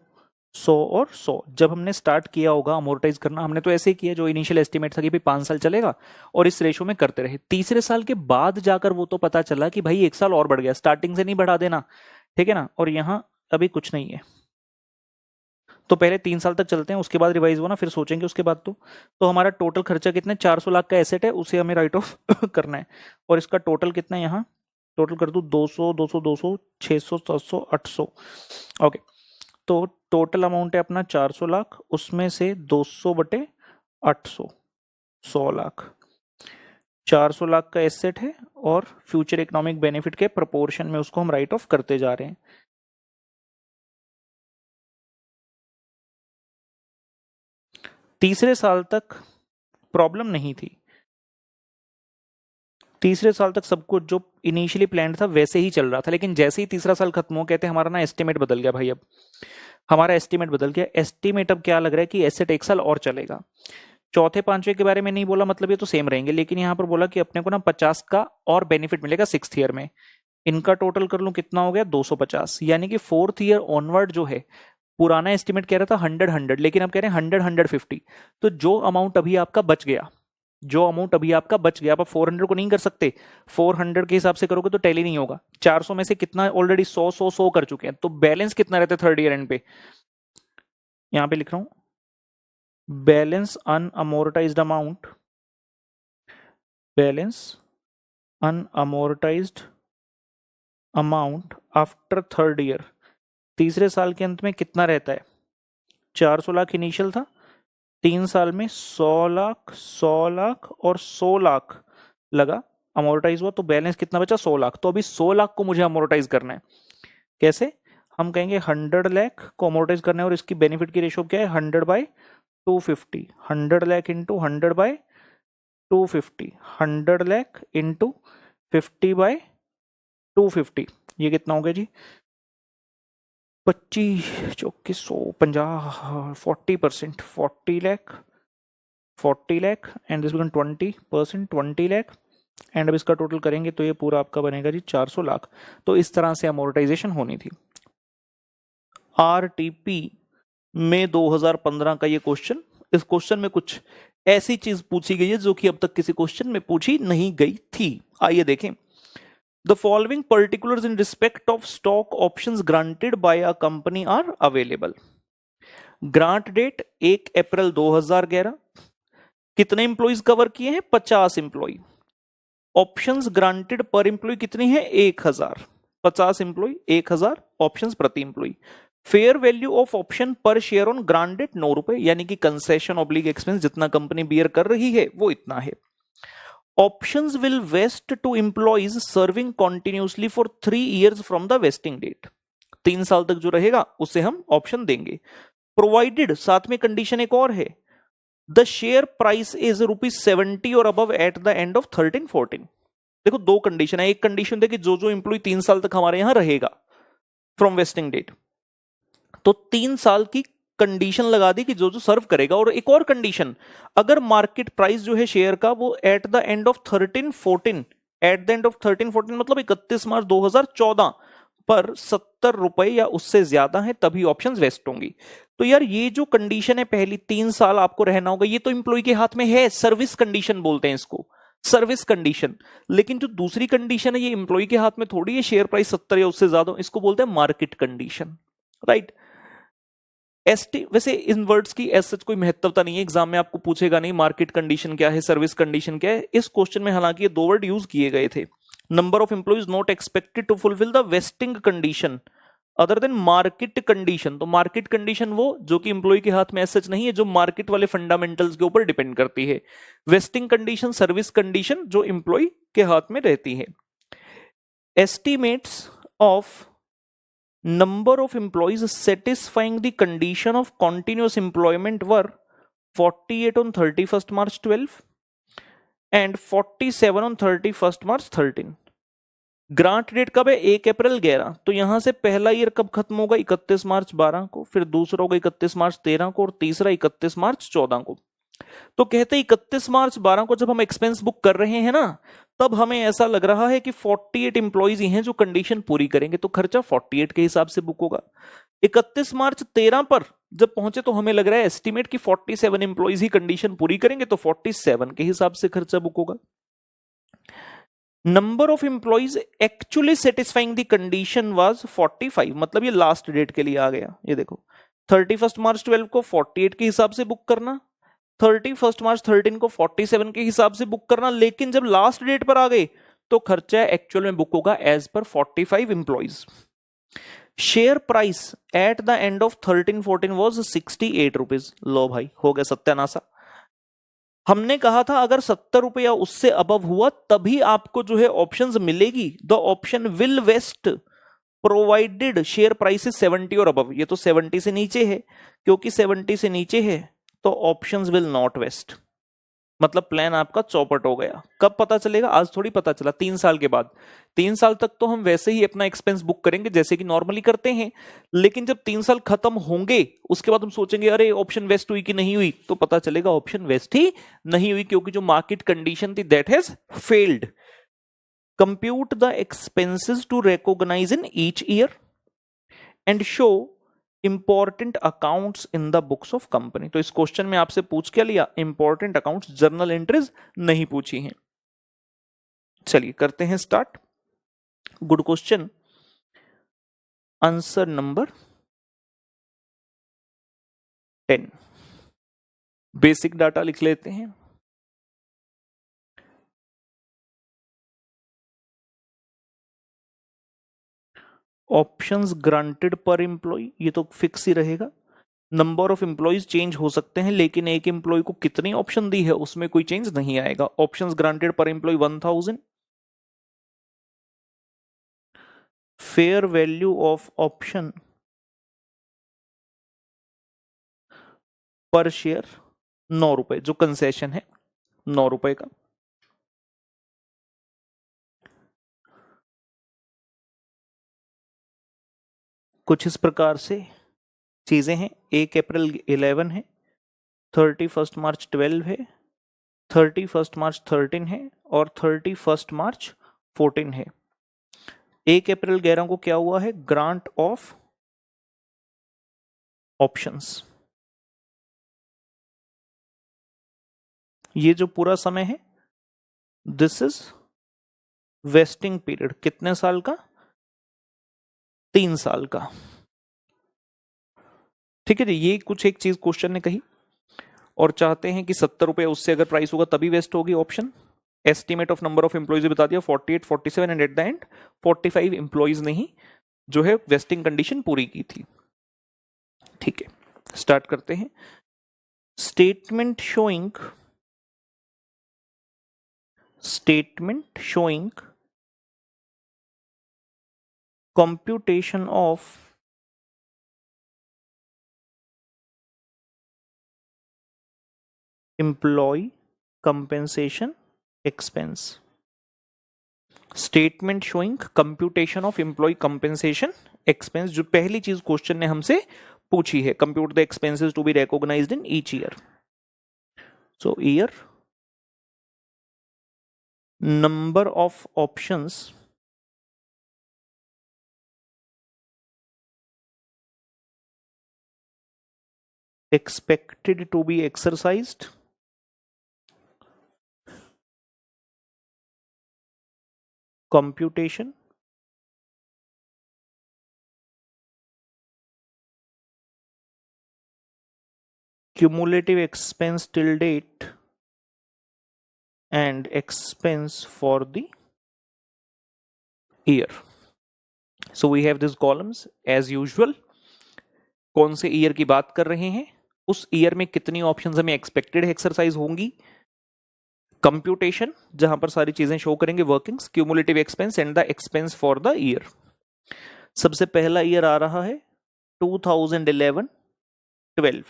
Speaker 1: 100 और 100. जब हमने स्टार्ट किया होगा अमोर्टाइज करना, हमने तो ऐसे ही किया, जो इनिशियल एस्टिमेट था कि भाई 5 साल चलेगा और इस रेशो में करते रहे. तीसरे साल के बाद जाकर वो तो पता चला कि भाई 1 साल और बढ़ गया. स्टार्टिंग से नहीं बढ़ा देना, ठीक है ना. और यहां अभी कुछ नहीं है, तो पहले 3 साल तक चलते हैं, उसके बाद रिवाइज हो ना, फिर सोचेंगे उसके बाद. तो हमारा टोटल खर्चा कितना है, 400 लाख का एसेट है, उसे हमें राइट ऑफ करना है. और इसका टोटल कितना है, यहाँ टोटल कर दूं 200, 200, 200, 600, 700, 800. ओके, तो टोटल अमाउंट है अपना 400 लाख, उसमें से 200 बटे 800, 100 लाख. 400 लाख का एसेट है और फ्यूचर इकोनॉमिक बेनिफिट के प्रोपोर्शन में उसको हम राइट ऑफ करते जा रहे हैं. तीसरे साल तक प्रॉब्लम नहीं थी. तीसरे साल तक सब कुछ जो इनिशियली प्लान था वैसे ही चल रहा था. लेकिन जैसे ही तीसरा साल खत्म हो, कहते हैं हमारा ना एस्टिमेट बदल गया भाई. अब हमारा एस्टिमेट बदल गया. एस्टिमेट अब क्या लग रहा है कि एसेट 1 साल और चलेगा. चौथे पांचवे के बारे में नहीं बोला, मतलब ये तो सेम रहेंगे, लेकिन यहां पर बोला कि अपने को ना 50 का और बेनिफिट मिलेगा 6th ईयर में. इनका टोटल कर लूं कितना हो गया, 250. यानी कि 4th ईयर ऑनवर्ड जो है, पुराना एस्टिमेट कह रहा था 100, लेकिन अब कह रहे हैं 150. तो जो अमाउंट अभी आपका बच गया, आप 400 को नहीं कर सकते. 400 के हिसाब से करोगे तो टैली नहीं होगा. 400 में से कितना ऑलरेडी 100, 100, 100 कर चुके हैं, तो बैलेंस कितना रहता है थर्ड ईयर एंड पे. यहां पे लिख रहा हूं, balance unamortised amount, balance unamortised amount after third year. तीसरे साल के अंत में कितना रहता है, 400 लाख इनिशियल था, 3 साल में 100 लाख, 100 लाख और 100 लाख लगा, अमोर्टाइज हुआ, तो बैलेंस कितना बचा, 100 लाख. तो अभी 100 लाख को मुझे अमोर्टाइज करना है. कैसे, हम कहेंगे 100 लाख को अमोर्टाइज करना है, और इसकी बेनिफिट की रेशो क्या है, 100/250. 100 लाख इंटू 100/250, 100 लाख इंटू 50/250. ये कितना हो गया जी, 25, 24, 50, 40%, 40 lakh, 40 lakh and this become 20%, 20 lakh. And अब इसका टोटल करेंगे तो ये पूरा आपका बनेगा जी 400 लाख. तो इस तरह से अमोर्टाइजेशन होनी थी. RTP में 2015 का ये क्वेश्चन. इस क्वेश्चन में कुछ ऐसी चीज पूछी गई है जो कि अब तक किसी क्वेश्चन में पूछी नहीं गई थी. आइए देखें. The following particulars in respect of stock options granted by a company are available. Grant date 1 April 2011। कितने इंप्लॉइज कवर किए हैं? 50 इंप्लॉय। ऑप्शंस ग्रांटेड पर इंप्लॉय कितनी है? 1000। 50 इंप्लॉय 1000 ऑप्शंस प्रति employee. Fair value of option पर शेयर ऑन ग्रांटेड 9 रुपए, यानी कि कंसेशन ऑब्लिक एक्सपेंस जितना कंपनी बियर कर रही है वो इतना है। Options will waste to employees serving continuously for 3 years from the vesting date. 3 साल तक जो रहेगा उसे हम ऑप्शन देंगे। प्रोवाइडेड, साथ में कंडीशन एक और है, द शेयर प्राइस इज ₹70 और above eight the end of 13-14। देखो दो कंडीशन है। एक कंडीशन देखिए जो जो इंप्लॉय 3 साल तक हमारे यहां रहेगा फ्रॉम वेस्टिंग डेट, तो 3 साल की कंडीशन लगा दी कि जो जो सर्व करेगा। और एक और कंडीशन, अगर मार्केट प्राइस जो है शेयर का वो eight the end of 13-14, eight the end of 13-14 मतलब 31 मार्च 2014 पर 70 रुपए या उससे ज्यादा है तभी ऑप्शन वेस्ट होंगी। तो यार ये जो कंडीशन है पहली, 3 साल आपको रहना होगा, ये तो इंप्लॉय के हाथ में है, सर्विस कंडीशन बोलते हैं इसको, सर्विस कंडीशन। लेकिन जो दूसरी कंडीशन है ये इंप्लॉय के हाथ में थोड़ी है, शेयर प्राइस 70 या उससे ज्यादा, इसको बोलते हैं मार्केट कंडीशन, राइट। एसटी वैसे इन वर्ड्स की एज सच कोई महत्वता नहीं है, एग्जाम में आपको पूछेगा नहीं मार्केट कंडीशन क्या है, सर्विस कंडीशन क्या है। इस क्वेश्चन में हालांकि ये 2 वर्ड यूज किए गए थे। Number of employees not expected to fulfil the vesting condition other than market condition. तो मार्केट कंडीशन वो जो कि एम्प्लॉय के हाथ में एज सच नहीं है, जो मार्केट वाले फंडामेंटल्स के ऊपर डिपेंड करती है। वेस्टिंग कंडीशन, सर्विस कंडीशन जो एम्प्लॉय के हाथ में रहती है। Estimates of number of employees satisfying the condition of continuous employment were 48 on 31st March 12 and 47 on 31st March 13। Grant date कब है? 1 अप्रैल 11। तो यहां से पहला ईयर कब खत्म होगा? 31 मार्च 12 को, फिर दूसरा होगा 31 मार्च 13 को और तीसरा 31 मार्च 14 को। तो कहते 31 मार्च 12 को जब हम एक्सपेंस बुक कर रहे हैं ना, तब हमें ऐसा लग रहा है कि 48 इंप्लॉइज ही हैं जो कंडीशन पूरी करेंगे, तो खर्चा 48 के हिसाब से बुक होगा। 31 मार्च 13 पर जब पहुंचे तो हमें लग रहा है एस्टिमेट कि 47 इंप्लॉइज ही कंडीशन पूरी करेंगे, तो 47 के हिसाब से खर्चा बुक होगा। Number of employees actually satisfying the condition was 45, मतलब ये लास्ट डेट के लिए आ गया। ये देखो 31 मार्च 12 को 48 के हिसाब से बुक करना, 31 मार्च 13 को 47 के हिसाब से बुक करना, लेकिन जब लास्ट डेट पर आ गए तो खर्चा एक्चुअल में बुक होगा as per 45 employees. Share price at the end of 13-14 was 68 rupees. लो भाई हो गया सत्यानाशा। हमने कहा था अगर 70 रुपए या उससे अबव हुआ तभी आपको जो है ऑप्शंस मिलेगी। The option will vest provided share price 70 और अबव। ये तो 70 से नीचे है, क्योंकि 70 से नीचे है तो ऑप्शंस विल नॉट वेस्ट, मतलब प्लान आपका चौपट हो गया। कब पता चलेगा? आज थोड़ी पता चला, 3 साल के बाद। 3 साल तक तो हम वैसे ही अपना एक्सपेंस बुक करेंगे जैसे कि नॉर्मली करते हैं, लेकिन जब 3 साल खत्म होंगे उसके बाद हम सोचेंगे अरे ऑप्शन वेस्ट हुई कि नहीं हुई, तो पता चलेगा ऑप्शन वेस्ट ही नहीं हुई, क्योंकि जो मार्केट कंडीशन थी that has failed. Compute the expenses to recognise in each year and show important accounts in the books of company. तो इस क्वेश्चन में आपसे पूछ क्या लिया? इंपॉर्टेंट अकाउंट्स, जर्नल एंट्रीज नहीं पूछी हैं। चलिए करते हैं start. Good question. Answer number 10। Basic data लिख लेते हैं। ऑप्शंस ग्रांटेड पर एम्प्लॉय, ये तो फिक्स ही रहेगा। नंबर ऑफ एम्प्लॉइज चेंज हो सकते हैं, लेकिन एक एम्प्लॉय को कितनी ऑप्शन दी है उसमें कोई चेंज नहीं आएगा। Options granted per employee 1000। Fair value of option पर शेयर 9 रुपए, जो कंसेशन है 9 रुपए का। कुछ इस प्रकार से चीजें हैं। 1 अप्रैल 11 है, 31 मार्च 12 है, 31 मार्च 13 है और 31 मार्च 14 है। 1 अप्रैल 11 को क्या हुआ है? Grant of options. ये जो पूरा समय है दिस इज वेस्टिंग पीरियड कितने साल का? 3 साल का। ठीक है जी, ये कुछ एक चीज क्वेश्चन ने कही और चाहते हैं कि 70 रुपए उससे अगर प्राइस होगा तभी वेस्ट होगी option. Estimate of number of employees बता दिया 48 47 and eight the and 45 employees ने ही जो है वेस्टिंग कंडीशन पूरी की थी। ठीक है, स्टार्ट करते हैं। Statement showing computation of employee compensation expense। Statement showing computation of employee compensation expense, जो पहली चीज क्वेश्चन ने हमसे पूछी है। Compute the expenses to be recognised in each year. So year, number of options expected to be exercised, computation, cumulative expense till date and expense for the year। So we have these columns as usual। कौन से year की बात कर रहे हैं, उस year में कितनी ऑप्शंस हमें एक्सपेक्टेड एक्सरसाइज होंगी, कंप्यूटेशन जहां पर सारी चीजें शो करेंगे workings, cumulative expense and the expense for the year. सबसे पहला ईयर आ रहा है 2011-12,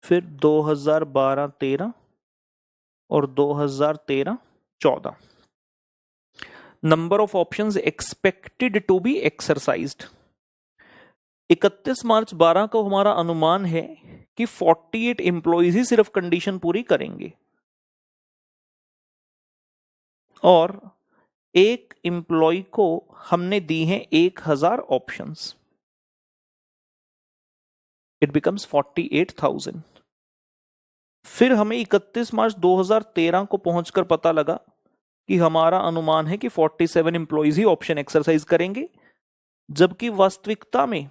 Speaker 1: फिर 2012-13 और 2013-14। Number of options expected to be exercised 31 March 12 को हमारा अनुमान है कि 48 एम्प्लॉइज ही सिर्फ कंडीशन पूरी करेंगे और एक एम्प्लॉय को हमने दी हैं 1000 ऑप्शंस। It becomes 48,000। फिर हमें 31 मार्च 2013 को पहुंचकर पता लगा कि हमारा अनुमान है कि 47 एम्प्लॉइज ही ऑप्शन एक्सरसाइज करेंगे, जबकि वास्तविकता में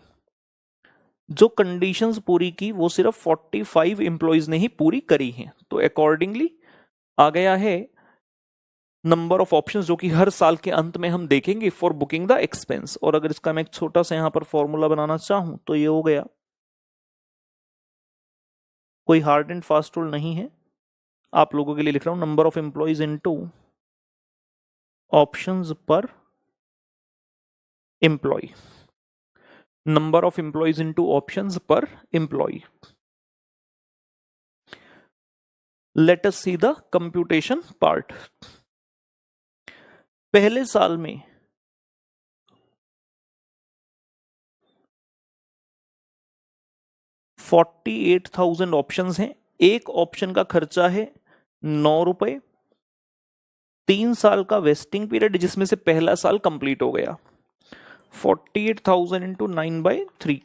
Speaker 1: जो कंडीशंस पूरी की वो सिर्फ 45 एम्प्लॉइज ने ही पूरी करी हैं। तो अकॉर्डिंगली आ गया है नंबर ऑफ ऑप्शंस, जो कि हर साल के अंत में हम देखेंगे फॉर बुकिंग द एक्सपेंस। और अगर इसका मैं एक छोटा सा यहां पर फॉर्मूला बनाना चाहूं तो ये हो गया, कोई हार्ड एंड फास्ट रूल नहीं है, आप लोगों के लिए लिख रहा हूं, number of employees into options per employee, number of employees into options per employee. Let us see the computation part. पहले साल में 48,000 ऑप्शंस हैं, एक ऑप्शन का खर्चा है 9 रुपए, 3 साल का वेस्टिंग पीरियड जिसमें से पहला साल कंप्लीट हो गया। 48,000 into 9/3,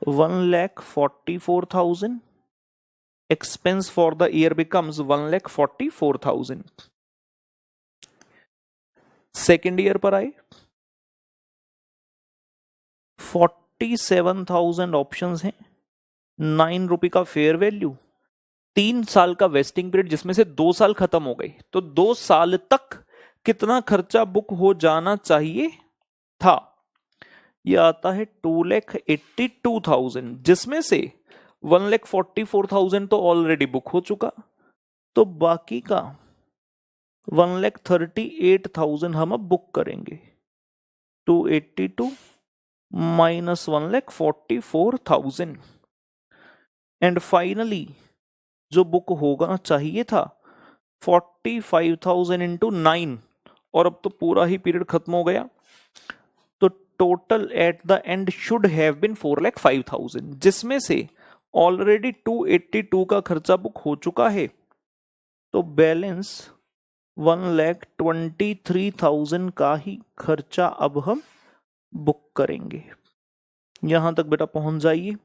Speaker 1: 1,44,000। Expense for the year becomes 1,44,000। Second year पर आए, 47,000 ऑप्शंस हैं, 9 रुपए का फेयर वैल्यू, 3 साल का वेस्टिंग पीरियड जिसमें से 2 साल खत्म हो गए। तो 2 साल तक कितना खर्चा बुक हो जाना चाहिए था, यह आता है 2,82,000, जिसमें से 1,44,000 तो ऑलरेडी बुक हो चुका, तो बाकी का 1,38,000 हम अब बुक करेंगे। 282 माइनस 1,44,000 एंड फाइनली जो बुक होगा चाहिए था 45,000 इंटू 9, और अब तो पूरा ही पीरियड खत्म हो गया, तो total at the end should have been 4,05,000, जिसमें से ऑलरेडी 282 का खर्चा बुक हो चुका है, तो बैलेंस 1,23,000 का ही खर्चा अब हम बुक करेंगे। यहां तक बेटा पहुंच जाइए।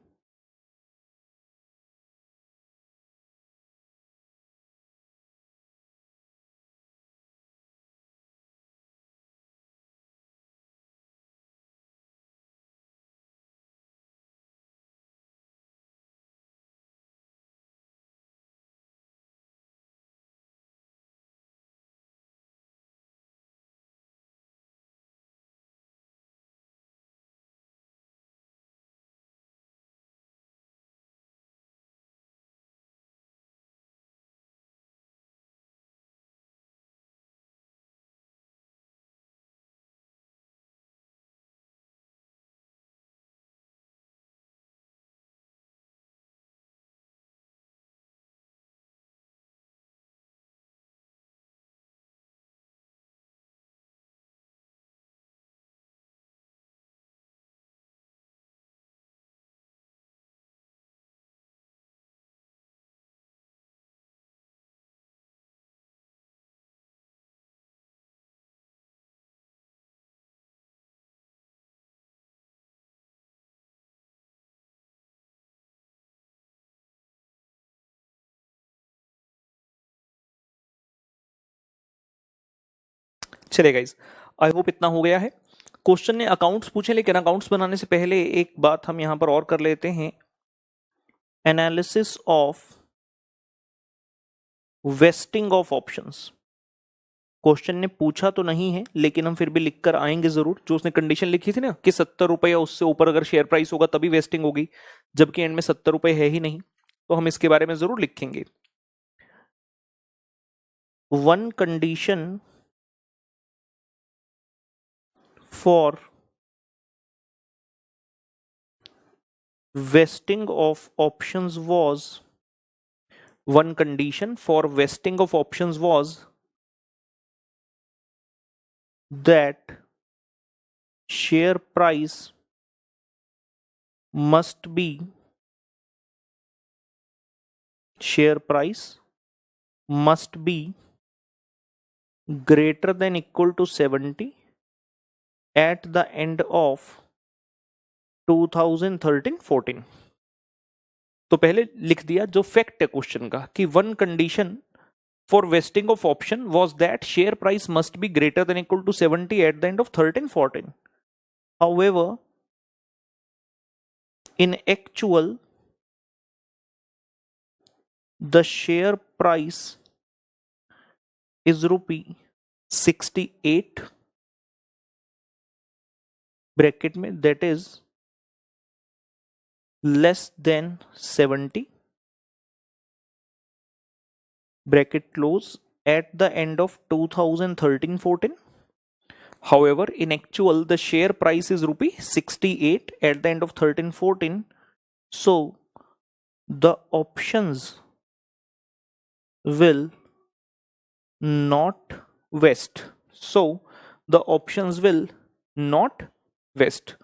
Speaker 1: चलिए गाइस, आई होप इतना हो गया है। क्वेश्चन ने अकाउंट्स पूछे, लेकिन अकाउंट्स बनाने से पहले एक बात हम यहां पर और कर लेते हैं, analysis of wasting of options. Question ने पूछा तो नहीं है, लेकिन हम फिर भी लिखकर आएंगे जरूर। जो उसने कंडीशन लिखी थी ना कि 70 रुपए या उससे ऊपर अगर शेयर प्राइस होगा तभी वेस्टिंग होगी, जबकि एंड में 70 रुपए है ही नहीं, तो हम इसके बारे में जरूर लिखेंगे। One condition for vesting of options was one condition for vesting of options was that share price must be greater than equal to 70 at the end of 2013-14। तो पहले लिख दिया जो फैक्ट है क्वेश्चन का कि one condition for vesting of option was that share price must be greater than equal to 70 at the end of 13-14. However, in actual, the share price is rupee 68 bracket में, that is less than 70 bracket close at the end of 2013-14. However, in actual, the share price is rupee 68 at the end of 13-14. So, the options will not vest. So, the options will not vest.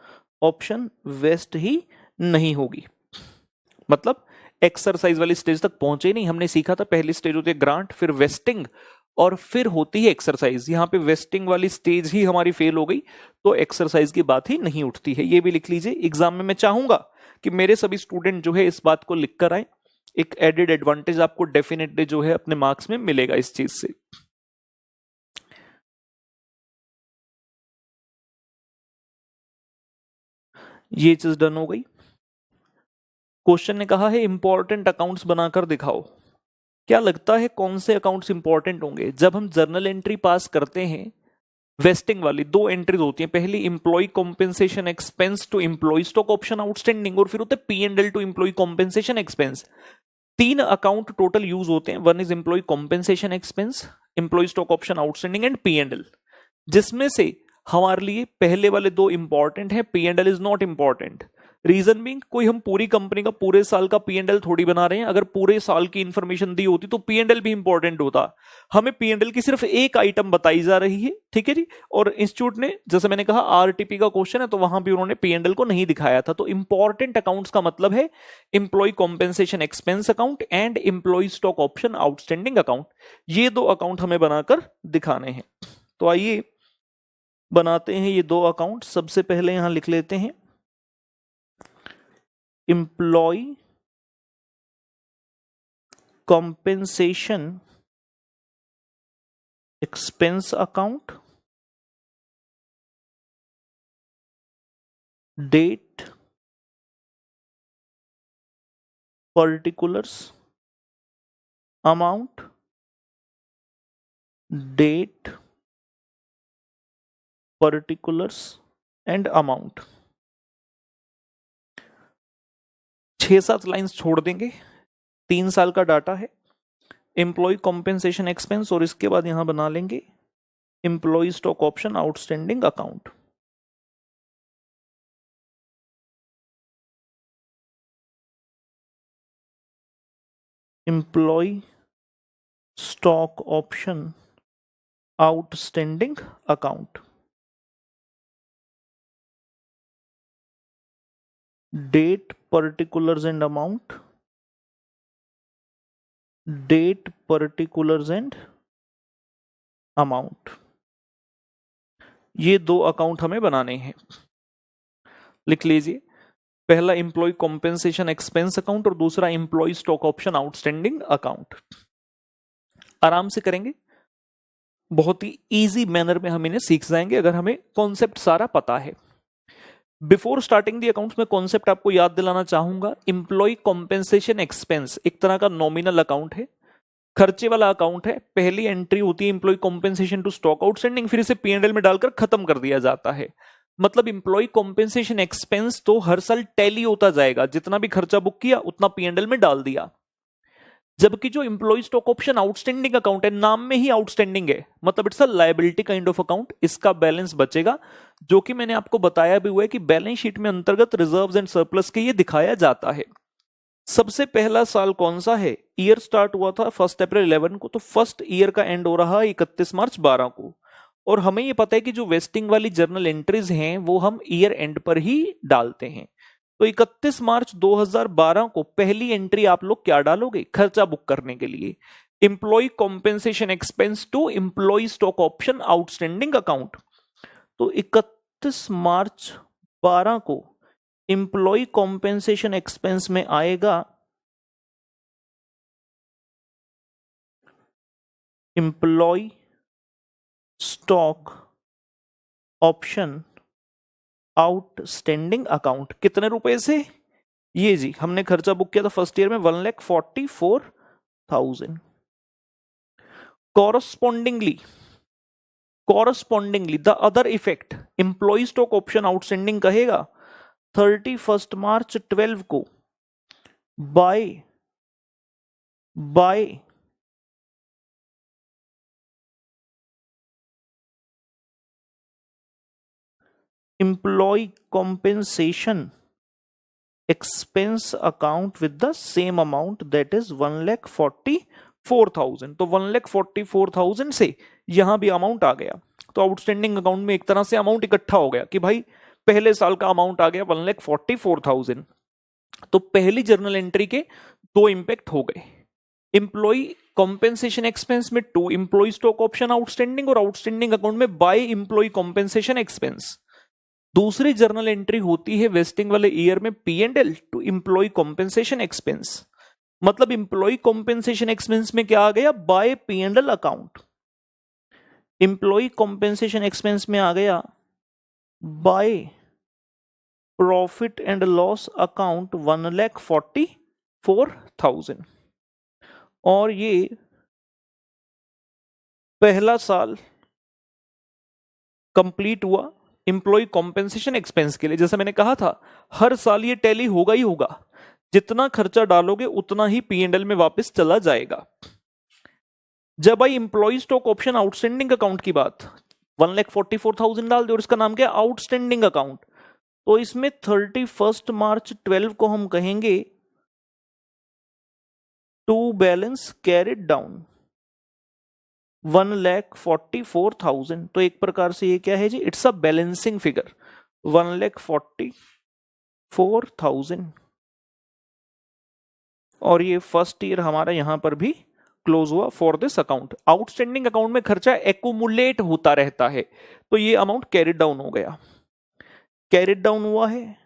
Speaker 1: Option vest ही नहीं होगी। मतलब exercise वाली stage तक पहुंचे नहीं। हमने सीखा था पहली स्टेज होती है ग्रांट, फिर वेस्टिंग और फिर होती है एक्सरसाइज। यहां पे वेस्टिंग वाली स्टेज ही हमारी फेल हो गई, तो एक्सरसाइज की बात ही नहीं उठती है। ये भी लिख लीजिए। एग्जाम में मैं चाहूंगा कि मेरे सभी स्टूडेंट जो है इस बात को लिख कर आए। एक एडेड एडवांटेज आपको डेफिनेटली जो है अपने मार्क्स में मिलेगा इस चीज से। ये चीज डन हो गई। क्वेश्चन ने कहा है इंपॉर्टेंट अकाउंट्स बनाकर दिखाओ। क्या लगता है कौन से अकाउंट्स इंपॉर्टेंट होंगे? जब हम जर्नल एंट्री पास करते हैं, वेस्टिंग वाली दो एंट्रीज होती हैं। पहली employee compensation expense to employee stock option outstanding, और फिर होते हैं P&L to employee compensation expense. तीन अकाउंट टोटल यूज होते हैं। One is employee compensation expense, employee stock option outstanding and P&L, जिसमें से हमारे लिए पहले वाले दो इंपॉर्टेंट है, P&L is not important. Reason being, कोई हम पूरी कंपनी का पूरे साल का P&L थोड़ी बना रहे हैं। अगर पूरे साल की इंफॉर्मेशन दी होती तो P&L भी इंपॉर्टेंट होता। हमें P&L की सिर्फ एक आइटम बताई जा रही है, ठीक है जी। और इंस्टीट्यूट ने, जैसे मैंने कहा RTP का क्वेश्चन है, तो वहां भी उन्होंने P&L को नहीं दिखाया था। तो इंपॉर्टेंट अकाउंट्स का मतलब है employee compensation expense account and employee stock option outstanding account. ये दो अकाउंट हमें बनाकर दिखाने हैं। तो आइए बनाते हैं ये दो अकाउंट। सबसे पहले यहां लिख लेते हैं employee compensation expense account, date particulars amount, date particulars and amount. 6-7 lines छोड़ देंगे। 3 साल का डाटा है। एम्प्लॉय कॉम्पेंसेशन एक्सपेंस, और इसके बाद यहां बना लेंगे employee stock option outstanding account. Employee stock option outstanding account, date particulars and amount, date particulars and amount. ये दो अकाउंट हमें बनाने हैं। लिख लीजिए, पहला एम्प्लॉय कॉम्पेंसेशन एक्सपेंस अकाउंट और दूसरा employee stock option outstanding account. आराम से करेंगे। बहुत ही इजी मैनर में हम इन्हें सीख जाएंगे अगर हमें कॉन्सेप्ट सारा पता है। बिफोर स्टार्टिंग दी अकाउंट्स में कॉन्सेप्ट आपको याद दिलाना चाहूंगा, इंप्लॉय कॉम्पेंसेशन एक्सपेंस एक तरह का नॉमिनल अकाउंट है, खर्चे वाला अकाउंट है। पहली एंट्री होती है employee compensation to stock outstanding, फिर इसे P&L में डालकर खत्म कर दिया जाता है। मतलब इंप्लॉय कॉम्पेंसेशन एक्सपेंस तो हर साल टैली होता जाएगा, जितना भी खर्चा बुक किया उतना P&L में डाल दिया। जबकि जो employee stock option outstanding account है, नाम में ही आउटस्टैंडिंग है, मतलब it's a liability kind of account, इसका बैलेंस बचेगा, जो कि मैंने आपको बताया भी हुआ है कि बैलेंस शीट में अंतर्गत रिजर्व्स एंड सरप्लस के ये दिखाया जाता है। सबसे पहला साल कौन सा है? ईयर स्टार्ट हुआ था 1 अप्रैल 11 को, तो फर्स्ट ईयर का एंड हो रहा है 31 मार्च 12 को। और हमें ये पता है कि जो वेस्टिंग वाली जर्नल एंट्रीज हैं वो हम ईयर एंड पर ही डालते हैं। तो 31 मार्च 2012 को पहली एंट्री आप लोग क्या डालोगे खर्चा बुक करने के लिए? Employee compensation expense to employee stock option outstanding account. तो 31 मार्च 12 को इंप्लॉय कॉम्पेंसेशन एक्सपेंस में आएगा employee stock option outstanding account. कितने रुपए से? ये जी हमने खर्चा बुक किया था फर्स्ट ईयर में 1,44,000। Correspondingly the other effect employee stock option outstanding कहेगा 31 मार्च 12 को by employee compensation expense account with the same amount, that is 1,44,000। तो 1,44,000 से यहां भी अमाउंट आ गया। तो आउटस्टैंडिंग अकाउंट में एक तरह से अमाउंट इकट्ठा हो गया कि भाई पहले साल का अमाउंट आ गया 1,44,000। तो पहली जर्नल एंट्री के दो इंपैक्ट हो गए, इंप्लॉय कॉम्पेंसेशन एक्सपेंस में to employee stock option outstanding, और आउटस्टैंडिंग अकाउंट में बाय इंप्लॉय कॉम्पेंसेशन एक्सपेंस। दूसरी जर्नल एंट्री होती है वेस्टिंग वाले ईयर में P&L to employee compensation expense. मतलब इंप्लॉय कॉम्पेंसेशन एक्सपेंस में क्या आ गया? By P&L account. Employee compensation expense में आ गया by profit and loss account 1,44,000। और ये पहला साल कंप्लीट हुआ इंप्लॉय कॉम्पेंसेशन एक्सपेंस के लिए। जैसा मैंने कहा था हर साल ये टैली होगा ही होगा, जितना खर्चा डालोगे उतना ही P&L में वापस चला जाएगा। जब आई employee stock option outstanding account की बात, 1,44,000 डाल दो और इसका नाम क्या है? Outstanding account. तो इसमें 31 मार्च 12 को हम कहेंगे टू बैलेंस कैरिड डाउन 1,44,000। तो एक प्रकार से ये क्या है जी? It's a balancing figure 1,44,000। और ये फर्स्ट ईयर हमारा यहां पर भी क्लोज हुआ for this account. Outstanding account में खर्चा एक्यूमुलेट होता रहता है, तो ये अमाउंट कैरिड डाउन हो गया। कैरिड डाउन हुआ है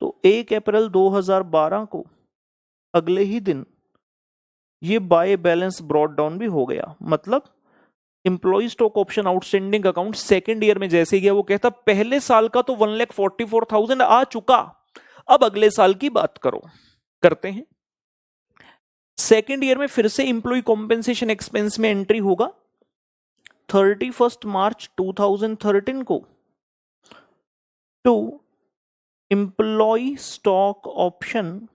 Speaker 1: तो 1 अप्रैल 2012 को अगले ही दिन ये बाय बैलेंस ब्रॉड डाउन भी हो गया। मतलब employee stock option outstanding account second year में जैसे गया वो कहता पहले साल का तो 1,44,000 आ चुका, अब अगले साल की बात करो। करते हैं सेकेंड ईयर में फिर से इंप्लॉय कॉम्पेंसेशन एक्सपेंस में एंट्री होगा 31 मार्च 2013 को to employee stock option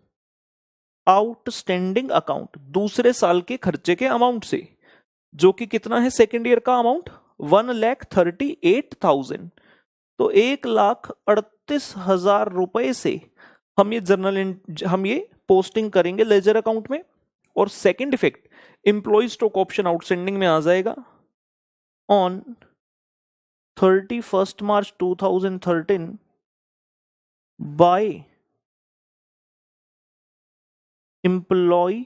Speaker 1: outstanding account, दूसरे साल के खर्चे के अमाउंट से, जो कि कितना है सेकेंड ईयर का अमाउंट? 1,38,000। तो 1,38,000 रुपए से हम ये पोस्टिंग करेंगे लेजर अकाउंट में। और second effect employee stock option outstanding में आ जाएगा on 31 March 2013 by employee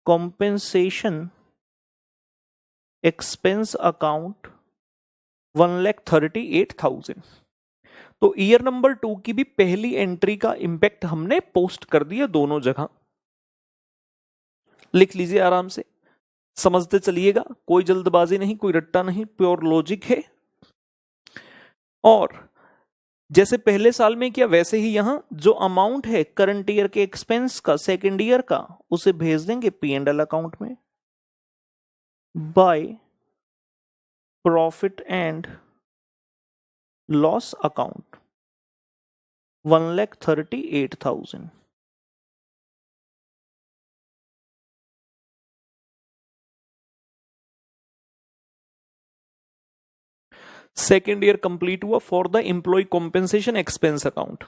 Speaker 1: compensation expense account 1,38,000। तो ईयर नंबर 2 की भी पहली एंट्री का इंपैक्ट हमने पोस्ट कर दिया दोनों जगह। लिख लीजिए आराम से। समझते चलिएगा, कोई जल्दबाजी नहीं, कोई रट्टा नहीं, प्योर लॉजिक है। और जैसे पहले साल में किया वैसे ही यहां जो अमाउंट है करंट ईयर के एक्सपेंस का सेकेंड ईयर का, उसे भेज देंगे P&L अकाउंट में by profit and loss account 1,38,000। Second year complete हुआ for the employee compensation expense account.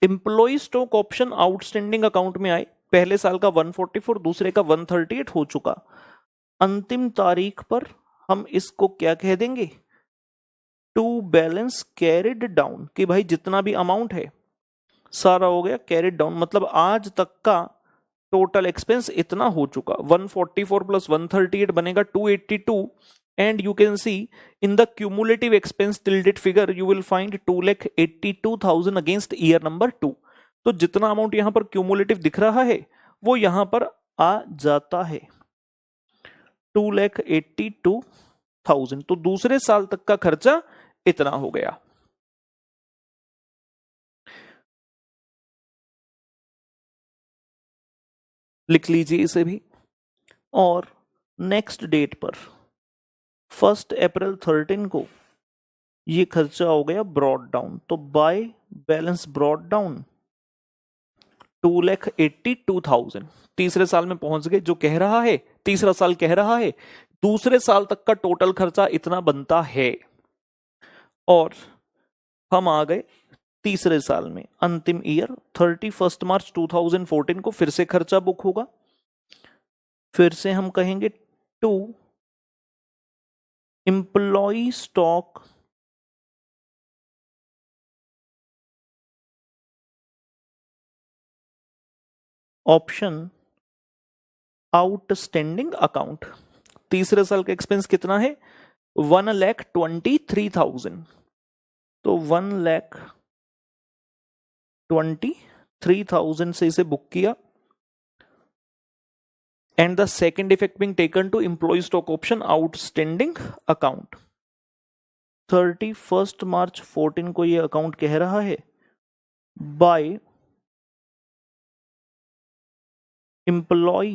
Speaker 1: Employee stock option outstanding account में आए, पहले साल का 144, दूसरे का 138 हो चुका। अंतिम तारीख पर हम इसको क्या कह देंगे, टू बैलेंस कैरिड डाउन, कि भाई जितना भी अमाउंट है सारा हो गया कैरिड डाउन, मतलब आज तक का टोटल एक्सपेंस इतना हो चुका। 144 प्लस 138 बनेगा 282, and you can see in the cumulative expense till date figure you will find 2,82,000 against year number 2। तो जितना अमाउंट यहां पर क्यूमुलेटिव दिख रहा है वो यहां पर आ जाता है 2,82,000। तो दूसरे साल तक का खर्चा इतना हो गया। लिख लीजिए इसे भी। और नेक्स्ट डेट पर 1 अप्रैल 13 को ये खर्चा हो गया ब्रॉड डाउन, तो बाय बैलेंस ब्रॉड डाउन 2,82,000। तीसरे साल में पहुंच गए, जो कह रहा है तीसरा साल कह रहा है दूसरे साल तक का टोटल खर्चा इतना बनता है। और हम आ गए तीसरे साल में, अंतिम ईयर 31 मार्च 2014 को फिर से खर्चा बुक होगा। फिर से हम कहेंगे to employee stock option outstanding account. तीसरे साल का एक्सपेंस कितना है, 1,23,000। तो 1,23,000 से इसे बुक किया। And the second effect being taken to employee stock option outstanding account. 31 March 14 को ये अकाउंट कह रहा है by employee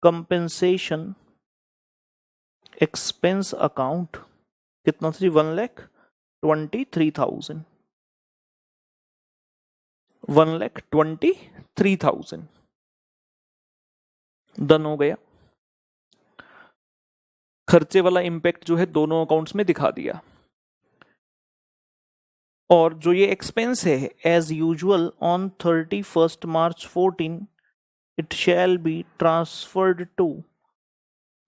Speaker 1: compensation expense account. कितना था जी, 1,23,000। 1,23,000 डन हो गया। खर्चे वाला इंपैक्ट जो है दोनों अकाउंट्स में दिखा दिया। और जो ये एक्सपेंस है as usual on 31 March 14 it shall be transferred to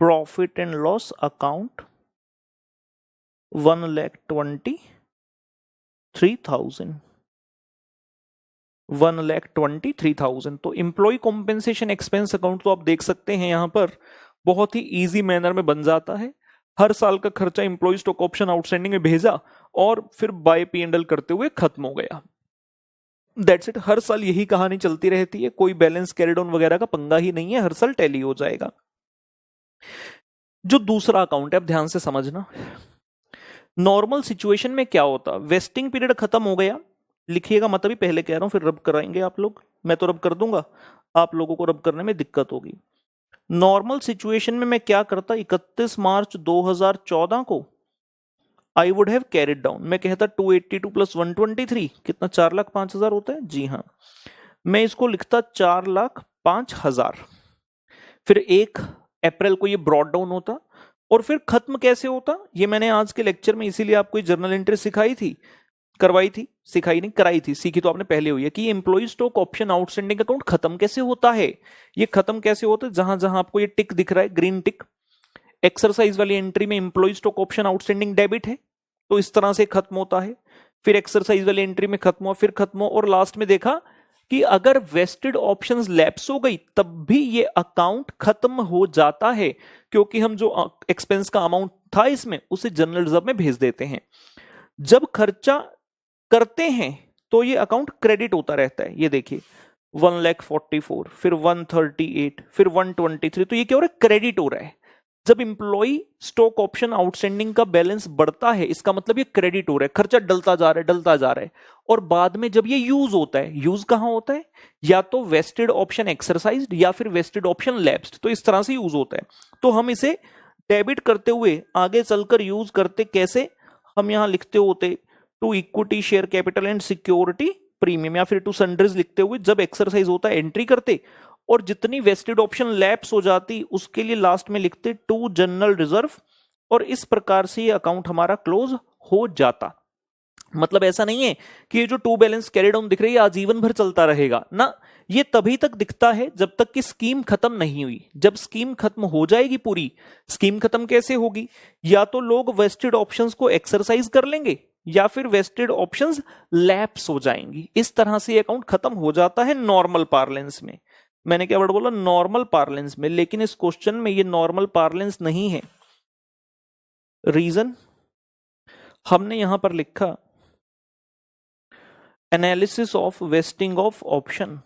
Speaker 1: profit and loss account 1,23,000। 1,23,000। तो एम्प्लॉय कॉम्पेंसेशन एक्सपेंस अकाउंट तो आप देख सकते हैं यहां पर बहुत ही इजी मैनर में बन जाता है। हर साल का खर्चा एम्प्लॉय स्टॉक ऑप्शन आउटस्टैंडिंग में भेजा और फिर बाय P&L करते हुए खत्म हो गया। That's it. हर साल यही कहानी चलती रहती है, कोई बैलेंस कैरिड ऑन वगैरह का पंगा ही नहीं है, हर साल टैली हो जाएगा। जो दूसरा अकाउंट है, अब ध्यान से समझना। नॉर्मल सिचुएशन में क्या होता, वेस्टिंग पीरियड खत्म हो गया, लिखिएगा मत अभी, पहले कह रहा हूं, फिर रब कराएंगे आप लोग। मैं तो रब कर दूंगा, आप लोगों को रब करने में दिक्कत होगी। नॉर्मल सिचुएशन में मैं क्या करता, 31 मार्च 2014 को I would have carried down, मैं कहता 282 प्लस 123 कितना, 4,05,000 होता है। जी हाँ, मैं इसको लिखता 4,05,000। फिर 1 अप्रैल को ये ब्रॉड डाउन होता और फिर खत्म कैसे होता, ये मैंने आज के लेक्चर में इसीलिए आपको जर्नल एंट्री सिखाई थी, करवाई थी, सिखाई नहीं कराई थी, सीखी तो आपने पहले हुई है कि employee stock option outstanding account खत्म कैसे होता है। ये खत्म कैसे होता है, जहां जहां आपको ये टिक दिख रहा है, ग्रीन टिक, एक्सरसाइज वाली एंट्री में employee stock option outstanding debit है, तो इस तरह से खत्म होता है। फिर एक्सरसाइज वाली एंट्री में खत्म हुआ, फिर खत्म हुआ, और लास्ट में देखा कि अगर वेस्टेड ऑप्शंस लैप्स हो गई तब भी ये अकाउंट खत्म हो जाता है, क्योंकि हम जो एक्सपेंस का अमाउंट था इसमें उसे जनरल रिजर्व में भेज देते हैं। जब खर्चा करते हैं तो ये अकाउंट क्रेडिट होता रहता है। ये देखिए 1,44,000, फिर 138, फिर 123, तो ये क्या हो रहा है, क्रेडिट हो रहा है। जब इंप्लॉई स्टॉक ऑप्शन आउटस्टैंडिंग का बैलेंस बढ़ता है, इसका मतलब ये क्रेडिट हो रहा है, खर्चा डलता जा रहा है, डलता जा रहा है। और बाद में जब ये यूज होता है, यूज कहां होता है, या तो वेस्टेड ऑप्शन एक्सरसाइज्ड या फिर वेस्टेड ऑप्शन लैप्स्ड, तो इस तरह से यूज होता है। तो हम इसे डेबिट करते हुए आगे चलकर यूज करते कैसे, हम यहां लिखते होते to equity share capital and security premium, या फिर टू सन्ड्रीज लिखते हुए जब एक्सरसाइज होता है एंट्री करते, और जितनी वेस्टेड ऑप्शन लैप्स हो जाती उसके लिए लास्ट में लिखते टू जनरल रिजर्व, और इस प्रकार से ये अकाउंट हमारा क्लोज हो जाता। मतलब ऐसा नहीं है कि ये जो टू बैलेंस कैरी डाउन दिख रही है आजीवन भर चलता रहेगा ना, ये तभी तक दिखता है जब तक कि स्कीम खत्म नहीं हुई। जब स्कीम खत्म हो जाएगी पूरी, स्कीम खत्म कैसे होगी, या तो लोग वेस्टेड ऑप्शंस को एक्सरसाइज कर लेंगे या फिर वेस्टेड ऑप्शंस लैप्स हो जाएंगी। इस तरह से ये अकाउंट खत्म हो जाता है नॉर्मल पार्लेंस में। मैंने क्या वर्ड बोला, नॉर्मल पार्लेंस में, लेकिन इस क्वेश्चन में ये नॉर्मल पार्लेंस नहीं है। रीजन हमने यहां पर लिखा analysis of wasting of option.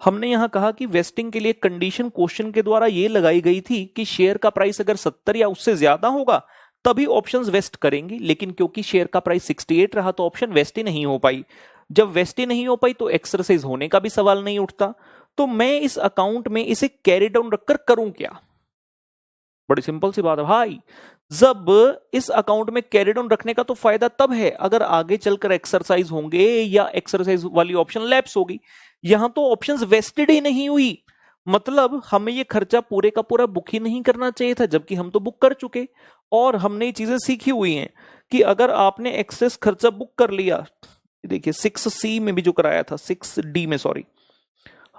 Speaker 1: हमने यहां कहा कि वेस्टिंग के लिए कंडीशन क्वेश्चन के द्वारा ये लगाई गई थी कि शेयर का प्राइस अगर 70 या उससे ज्यादा होगा तभी ऑप्शंस वेस्ट करेंगी, लेकिन क्योंकि शेयर का प्राइस 68 रहा तो ऑप्शन वेस्ट ही नहीं हो पाई। जब वेस्ट ही नहीं हो पाई तो एक्सरसाइज होने का भी सवाल नहीं उठता। तो मैं इस अकाउंट में इसे कैरी डाउन रखकर करूं क्या, बड़ी सिंपल सी बात है भाई। जब इस अकाउंट में कैरी डाउन रखने का तो फायदा तब है अगर आगे चलकर एक्सरसाइज होंगे या एक्सरसाइज वाली ऑप्शन लैप्स होगी। यहां तो ऑप्शंस वेस्टेड ही नहीं हुई, मतलब हमें ये खर्चा पूरे का पूरा बुक ही नहीं करना चाहिए था, जबकि हम तो बुक कर चुके। और हमने ये चीजें सीखी हुई हैं कि अगर आपने एक्सेस खर्चा बुक कर लिया, देखिए 6C में भी जो कराया था, 6D में सॉरी,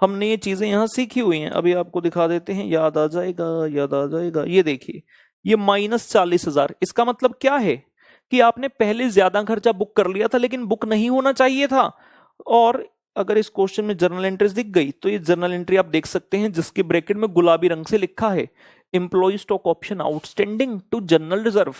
Speaker 1: हमने ये चीजें यहां सीखी हुई हैं। अभी आपको दिखा देते हैं, याद आ जाएगा, याद आ जाएगा। ये देखिए, ये -40,000, इसका मतलब क्या है कि आपने पहले ज्यादा खर्चा बुक कर लिया था लेकिन बुक नहीं होना चाहिए था। और अगर इस क्वेश्चन में जर्नल एंट्रीज दिख गई तो ये जर्नल एंट्री आप देख सकते हैं जिसके ब्रैकेट में गुलाबी रंग से लिखा है employee stock option outstanding to general reserve.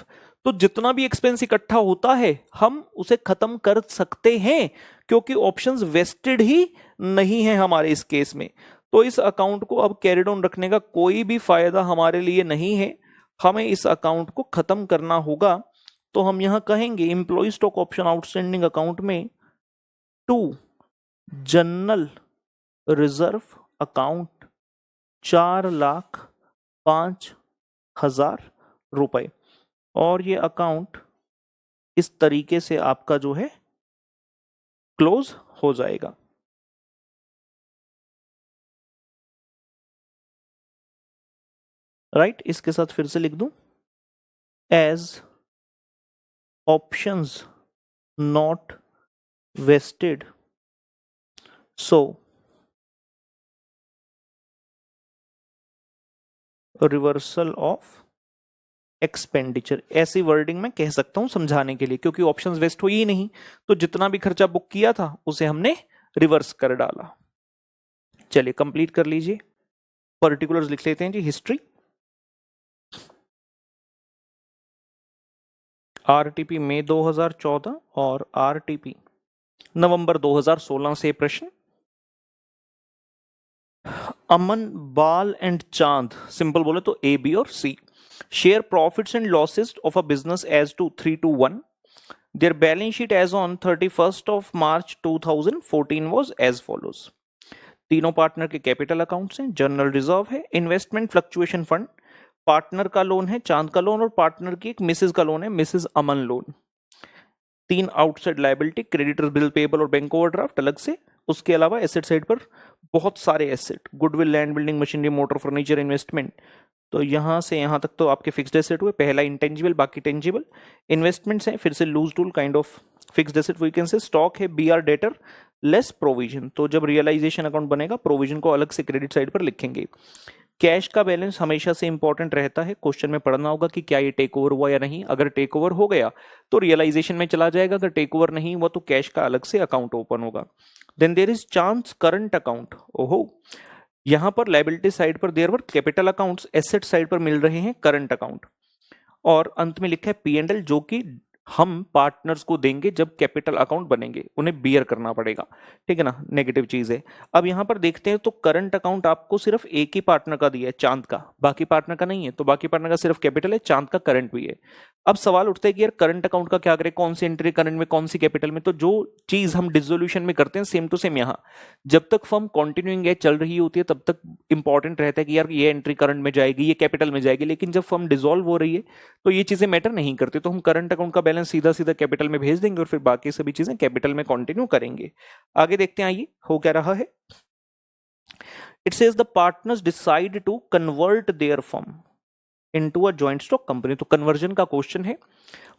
Speaker 1: तो जितना भी एक्सपेंस इकट्ठा होता है हम उसे खत्म कर सकते हैं, क्योंकि ऑप्शंस वेस्टेड ही नहीं है हमारे इस केस में। तो इस अकाउंट को अब कैरी डाउन रखने का कोई भी फायदा हमारे लिए नहीं है, हमें इस अकाउंट को खत्म करना होगा। तो हम यहां कहेंगे employee stock option outstanding account में टू जनरल रिजर्व अकाउंट 4,05,000 रुपए, और ये अकाउंट इस तरीके से आपका जो है क्लोज हो जाएगा। राइट, इसके साथ फिर से लिख दूं, as options not vested so reversal of expenditure. ऐसी वर्डिंग मैं कह सकता हूं समझाने के लिए, क्योंकि ऑप्शंस वेस्ट हुई ही नहीं, तो जितना भी खर्चा बुक किया था उसे हमने रिवर्स कर डाला। चलिए कंप्लीट कर लीजिए। पर्टिकुलर्स लिख लेते हैं जी। हिस्ट्री, आरटीपी मई 2014 और आरटीपी नवंबर 2016 से प्रश्न। अमन, बाल एंड चांद, सिंपल बोले तो ए, बी और सी, share profits and losses of a business as to 3:1. Their balance sheet as on 31st of March 2014 was as follows. तीनों पार्टनर के कैपिटल अकाउंट्स हैं, जनरल रिजर्व है, इन्वेस्टमेंट फ्लक्चुएशन फंड, पार्टनर का loan है चांद का loan, और partner की एक मिसेज का लोन है Mrs Aman loan. 3 outside liability, creditors, bill payable और बैंक ओवरड्राफ्ट अलग से। उसके अलावा एसेट साइड पर बहुत सारे asset, goodwill, land, building, machinery, motor, furniture, investment. तो यहां से यहां तक तो आपके फिक्स्ड एसेट हुए, पहला इंटेंजिबल बाकी टेंजिबल। इन्वेस्टमेंट्स हैं फिर से loose tool kind of fixed asset we can say. Stock है बीआर डेटर लेस प्रोविजन, तो जब रियलाइजेशन अकाउंट बनेगा प्रोविजन को अलग से क्रेडिट साइड पर लिखेंगे। कैश का बैलेंस हमेशा से इंपॉर्टेंट रहता है, क्वेश्चन में पढ़ना होगा कि क्या ये टेक ओवर हुआ या नहीं। अगर टेक ओवर हो गया तो रियलाइजेशन में चला जाएगा, अगर टेक ओवर नहीं हुआ तो कैश का अलग से अकाउंट ओपन होगा। Then there is chance current account. ओहो, यहां पर लायबिलिटी साइड पर there were capital accounts, asset side पर मिल रहे हैं करंट अकाउंट, और अंत में लिखा है पी एंड एल जो कि हम पार्टनर्स को देंगे जब कैपिटल अकाउंट बनेंगे, उन्हें बियर करना पड़ेगा, ठीक है ना, नेगेटिव चीज है। अब यहां पर देखते हैं तो करंट अकाउंट आपको सिर्फ एक ही पार्टनर का दिया है, चांद का, बाकी पार्टनर का नहीं है, तो बाकी पार्टनर का सिर्फ कैपिटल है, चांद का करंट भी है। अब सवाल उठता है कि यार करंट अकाउंट का क्या करें, कौन सी एंट्री करंट में, कौन सी कैपिटल में। तो जो चीज हम डिसोल्यूशन में करते हैं सेम टू सेम यहाँ, जब तक फर्म कॉन्टिन्यूइंग है, चल रही होती है, तब तक इंपॉर्टेंट रहता है कि यार ये एंट्री करंट में जाएगी, ये कैपिटल में जाएगी। लेकिन जब फर्म डिसॉल्व हो रही है तो ये चीजें मैटर नहीं करती, तो हम करंट अकाउंट का बैलेंस सीधा सीधा कैपिटल में भेज देंगे और फिर बाकी सभी चीजें कैपिटल में कंटिन्यू करेंगे। आगे देखते हैं, आइए हो क्या रहा है। It says the partners decide to convert their firm into a joint stock company. तो कन्वर्जन का क्वेश्चन है।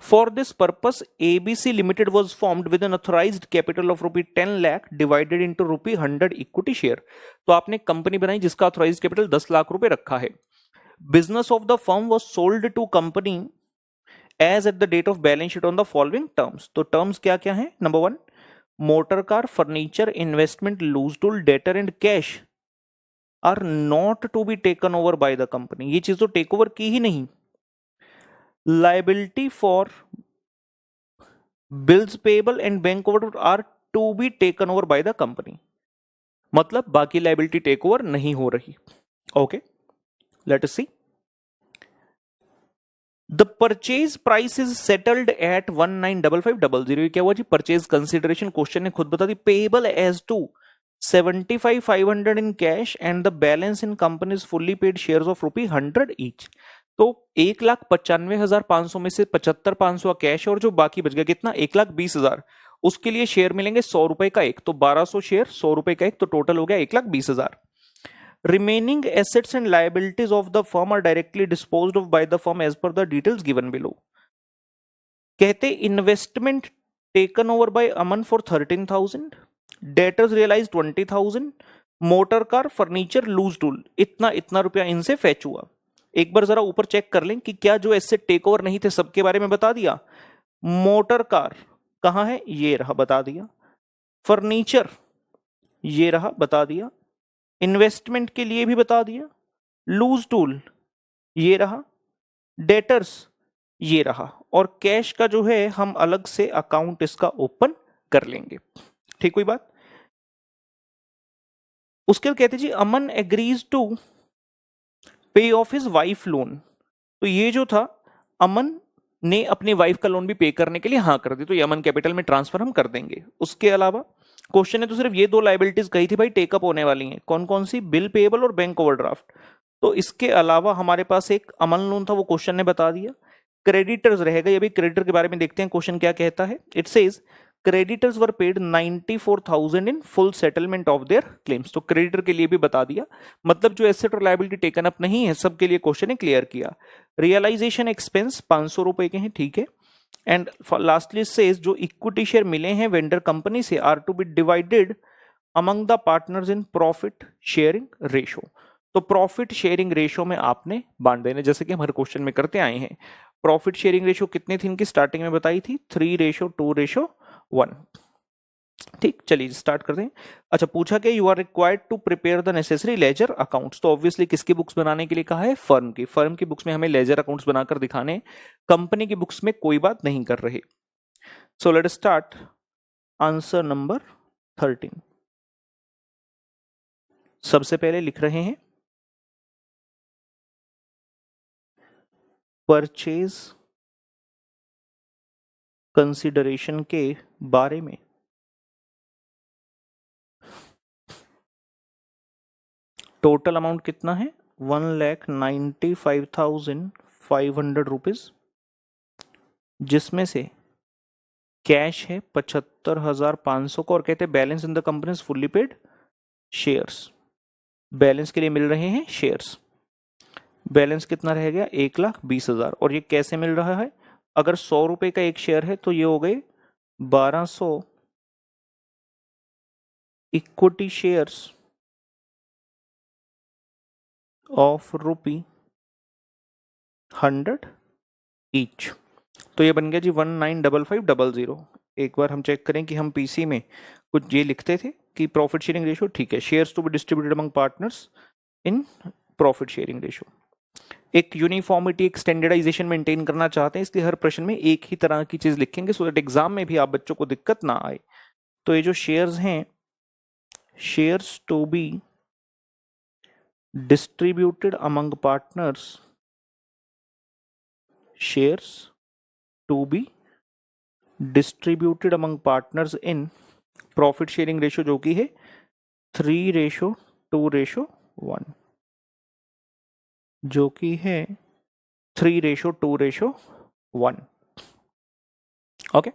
Speaker 1: For this purpose ABC Limited was formed with an authorised capital of ₹10 lakh divided into ₹100 equity share. तो आपने company बनाई जिसका authorised capital 10 lakh रुपए रखा है। Business of the firm was sold to company as at the date of balance sheet on the following terms। तो terms क्या क्या है? Number 1, motor car, furniture, investment, loose tool, debtor and cash are not to be taken over by the company. ये चीज तो take over की ही नहीं। Liability for bills payable and bank over are to be taken over by the company, मतलब बाकी liability take over नहीं हो रही। Okay, let us see. The purchase price is settled at 195500। क्या हुआ जी? परचेज कंसिडरेशन क्वेश्चन ने खुद बता दी। Payable as to 75,500 in cash and the balance in companies fully paid shares of ₹100 each. तो 1,95,500 में से 75,500 कैश और जो बाकी बच गया कितना, 1,20,000, उसके लिए शेयर मिलेंगे 100 रुपए का एक, तो 1200 शेयर 100 रुपए का एक, तो टोटल हो गया 1,20,000। Remaining assets and liabilities of the firm are directly disposed of by the firm as per the details given below। कहते investment taken over by Aman for 13,000, debtors realise 20,000, motor car, furniture, loose tool, इतना इतना रुपया इनसे fetch हुआ। एक बार जरा ऊपर check कर लें कि क्या जो एसेट टेक ओवर नहीं थे सबके बारे में बता दिया। मोटर कार कहां है, ये रहा, बता दिया। फर्नीचर ये रहा, बता दिया। इन्वेस्टमेंट के लिए भी बता दिया। लूज टूल ये रहा। डेटर्स ये रहा। और कैश का जो है हम अलग से अकाउंट इसका ओपन कर लेंगे। ठीक हुई बात। उसके बाद कहते जी अमन एग्रीज टू पे ऑफ हिज वाइफ लोन। तो ये जो था, अमन ने अपनी वाइफ का लोन भी पे करने के लिए हाँ कर दी, तो ये अमन कैपिटल में ट्रांसफर हम कर देंगे। उसके अलावा क्वेश्चन ने तो सिर्फ ये दो लाइबिलिटीज कही थी भाई टेकअप होने वाली हैं, कौन कौन सी, बिल पेएबल और बैंक ओवरड्राफ्ट। तो इसके अलावा हमारे पास एक अमन लोन था, वो क्वेश्चन ने बता दिया। क्रेडिटर्स रहेगा, ये भी क्रेडिटर के बारे में देखते हैं क्वेश्चन क्या कहता है। It says creditors were paid 94,000 in full settlement of their claims. तो क्रेडिटर के लिए भी बता दिया, मतलब जो एसेट और लायबिलिटी टेकन अप नहीं है सबके लिए क्वेश्चन ने क्लियर किया। रियलाइजेशन एक्सपेंस 500 रुपए के हैं, ठीक है। एंड लास्टली सेज जो इक्विटी शेयर मिले हैं वेंडर कंपनी से are to be divided among the partners in profit sharing ratio. तो प्रॉफिट शेयरिंग रेशो में आपने बांट देने, जैसे कि हम हर क्वेश्चन में करते आए हैं। प्रॉफिट शेयरिंग रेशो कितनी थी इनकी, स्टार्टिंग में बताई थी 3:2:1। ठीक, चलिए स्टार्ट करते हैं। अच्छा, पूछा कि you are required to prepare the necessary ledger accounts. तो ऑब्वियसली किसकी बुक्स बनाने के लिए कहा है, फर्म की। फर्म की बुक्स में हमें लेजर अकाउंट्स बनाकर दिखाने, कंपनी की बुक्स में कोई बात नहीं कर रहे। So let start answer number 13। सबसे पहले लिख रहे हैं परचेज कंसिडरेशन के बारे में। टोटल अमाउंट कितना है, 1,95,500 रुपीज, जिसमें से कैश है 75,500 को, और कहते हैं balance in the company fully paid shares. Balance के लिए मिल रहे हैं शेयर्स। बैलेंस कितना रह गया, 1,20,000। और ये कैसे मिल रहा है, अगर 100 रुपए का एक शेयर है तो ये हो गए 1200 इक्विटी शेयर्स ऑफ ₹100 ईच। तो ये बन गया जी 195500। एक बार हम चेक करें कि हम पीसी में कुछ ये लिखते थे कि प्रॉफिट शेयरिंग रेशो, ठीक है, shares to be distributed among partners in profit sharing ratio. एक यूनिफॉर्मिटी, एक स्टैंडर्डाइजेशन मेंटेन करना चाहते हैं, इसलिए हर प्रश्न में एक ही तरह की चीज लिखेंगे सो दैट एग्जाम में भी आप बच्चों को दिक्कत ना आए। तो ये जो शेयर्स हैं, shares to be distributed among partners, shares to be distributed among partners in profit sharing ratio जो कि है 3:2:1, जो कि है 3:2:1। Okay,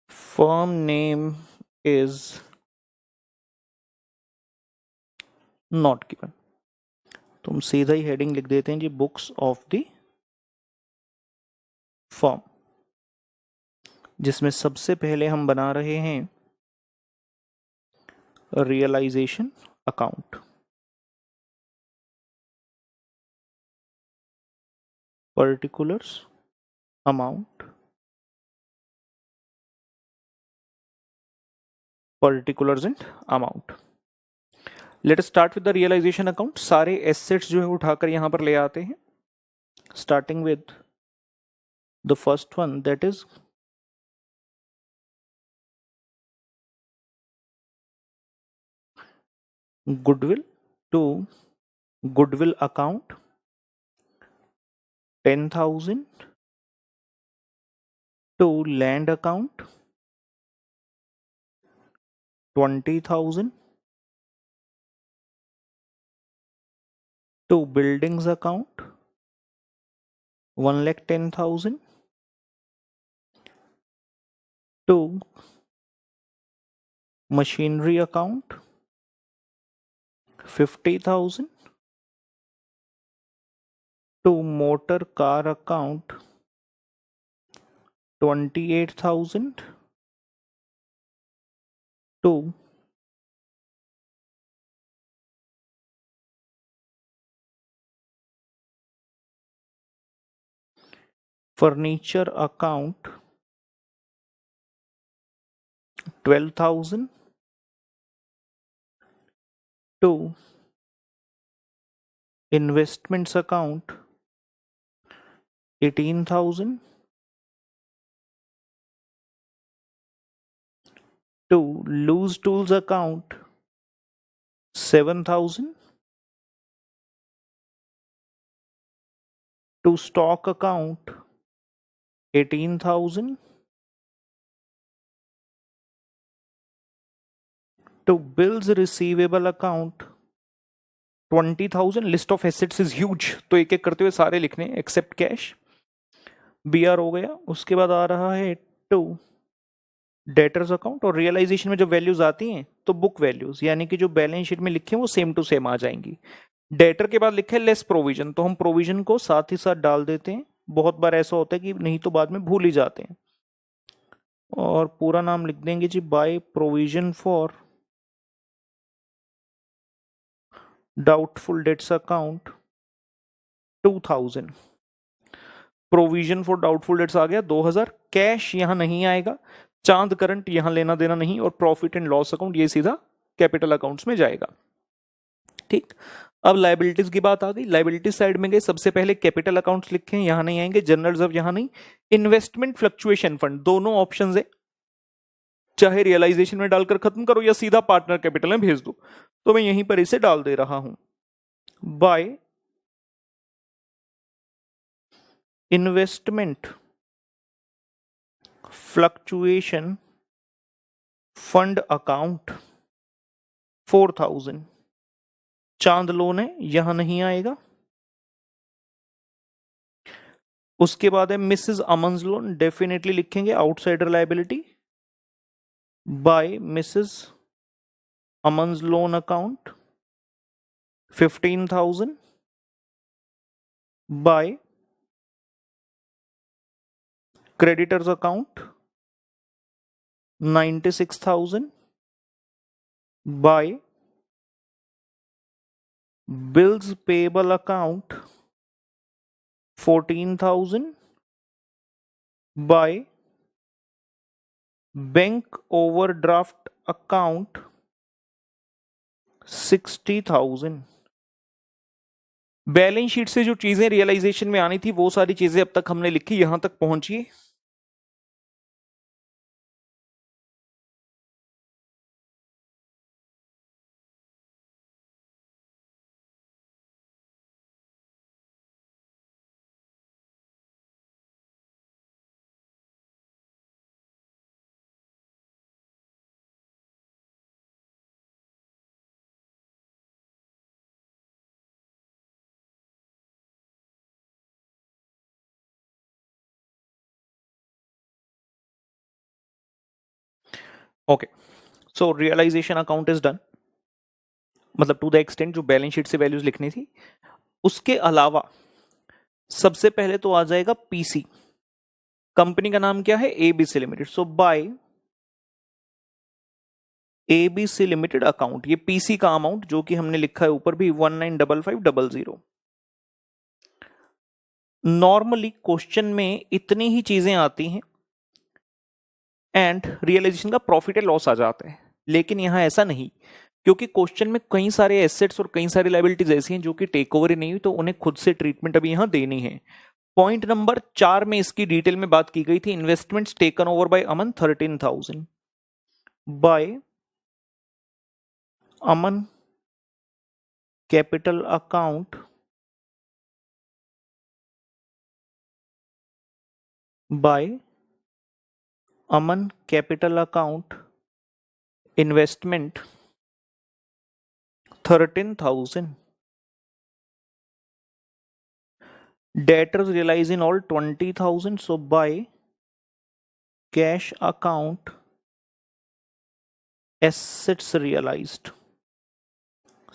Speaker 1: firm name is not given, तुम सीधा ही हेडिंग लिख देते हैं जी, बुक्स ऑफ द फर्म, जिसमें सबसे पहले हम बना रहे हैं realisation account. Particulars, amount, particulars and amount. Let us start with the realisation account. सारे एसेट्स जो है उठाकर यहां पर ले आते हैं, starting with the first one that is goodwill. To goodwill account 10,000, to land account 20,000, to buildings account 1,10,000, to machinery account 50,000, to motor car account 28,000, to furniture account 12,000, to investments account 18,000, to loose tools account 7,000, to stock account 18,000, to bills receivable account 20,000। List of assets is huge, तो एक एक करते हुए सारे लिखने accept cash. BR हो गया, उसके बाद आ रहा है टू डेटर्स अकाउंट, और रियलाइजेशन में जब वैल्यूज आती हैं तो बुक वैल्यूज, यानी कि जो बैलेंस शीट में लिखे हैं वो सेम टू सेम आ जाएंगी। डेटर के बाद लिखे है लेस प्रोविजन, तो हम प्रोविजन को साथ ही साथ डाल देते हैं। बहुत बार ऐसा होता है कि नहीं तो बाद में भूल ही जाते हैं, और पूरा नाम लिख देंगे जी, by provision for doubtful debts account 2,000। Provision for doubtful debts आ गया 2,000। कैश यहां नहीं आएगा, चांद करंट यहां लेना देना नहीं, और प्रॉफिट एंड लॉस अकाउंट ये सीधा कैपिटल अकाउंट्स में जाएगा। ठीक, अब लाइबिलिटीज की बात आ गई। लाइबिलिटीज साइड में गए, सबसे पहले कैपिटल अकाउंट्स लिखे हैं, यहां नहीं आएंगे। जनरल रिजर्व यहां नहीं। इन्वेस्टमेंट फ्लक्चुएशन फंड, दोनों ऑप्शन है, चाहे रियलाइजेशन में डालकर खत्म करो या सीधा पार्टनर कैपिटल में भेज दो, तो मैं यहीं पर इसे डाल दे रहा हूं। By investment fluctuation fund account 4,000। चांद लोन है, यहां नहीं आएगा। उसके बाद है मिसेस अमन्स लोन, डेफिनेटली लिखेंगे outsider liability. By Mrs Aman's loan account 15,000, by creditors account 96,000, by bills payable account 14,000, by bank overdraft account 60,000। Balance sheet से जो चीजें रियलाइजेशन में आनी थी वो सारी चीजें अब तक हमने लिखी, यहां तक पहुंचिए। Okay, so realisation account is done, मतलब टू द एक्सटेंट जो बैलेंस शीट से वैल्यूज लिखनी थी। उसके अलावा सबसे पहले तो आ जाएगा पीसी। कंपनी का नाम क्या है? ABC limited. सो बाय एबीसी लिमिटेड अकाउंट, ये पीसी का अमाउंट जो कि हमने लिखा है ऊपर भी 195500। नॉर्मली क्वेश्चन में इतनी ही चीजें आती हैं एंड रियलाइजेशन का प्रॉफिट एंड लॉस आ जाता है, लेकिन यहां ऐसा नहीं, क्योंकि क्वेश्चन में कई सारे एसेट्स और कई सारी लायबिलिटीज ऐसी हैं जो कि टेक ओवर ही नहीं हुई, तो उन्हें खुद से ट्रीटमेंट अभी यहां देनी है। पॉइंट नंबर 4 में इसकी डिटेल में बात की गई थी। Investments taken over by Aman 13,000 by Aman capital account by Aman capital account investment 13,000। Debtors realize in all 20,000, so by cash account assets realized,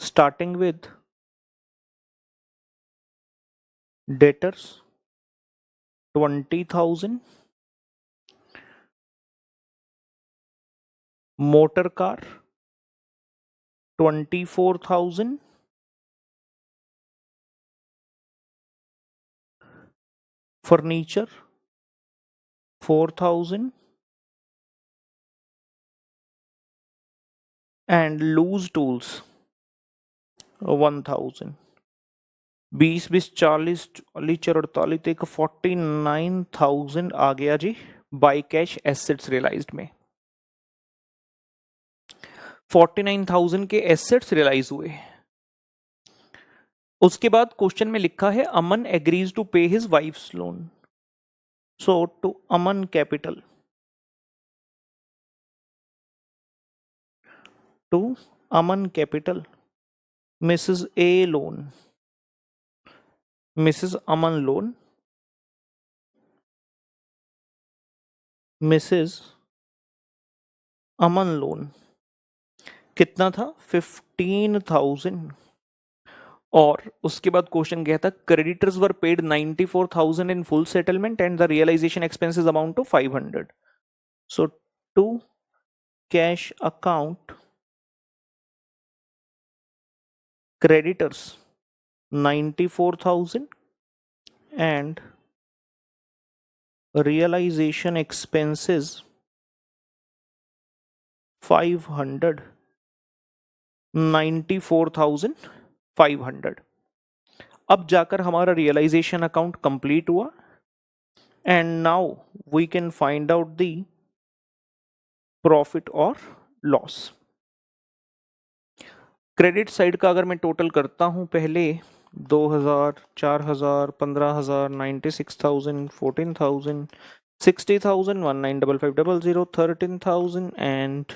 Speaker 1: starting with debtors 20,000, motor car 24,000, furniture 4,000, and loose tools 1,000। 20 20 40 40 और 48 तक 49,000 आ गया जी by cash assets realised में। 49,000 के assets realise हुए। उसके बाद question में लिखा है Aman agrees to pay his wife's loan, so to Aman capital, to Aman capital Mrs A loan, Mrs Aman loan, Mrs Aman loan कितना था? 15,000। और उसके बाद क्वेश्चन क्या था? Creditors were paid 94,000 in full settlement and the realisation expenses amount to 500। So to cash account creditors 94,000 and realization expenses 500, 94,500। अब जाकर हमारा रियलाइजेशन अकाउंट कंप्लीट हुआ and now we can find out the profit और loss. Credit side का अगर मैं total करता हूं, पहले 2,000, 4,000, 15,000, 96,000, 14,000, 60,000, 195500, 13,000 and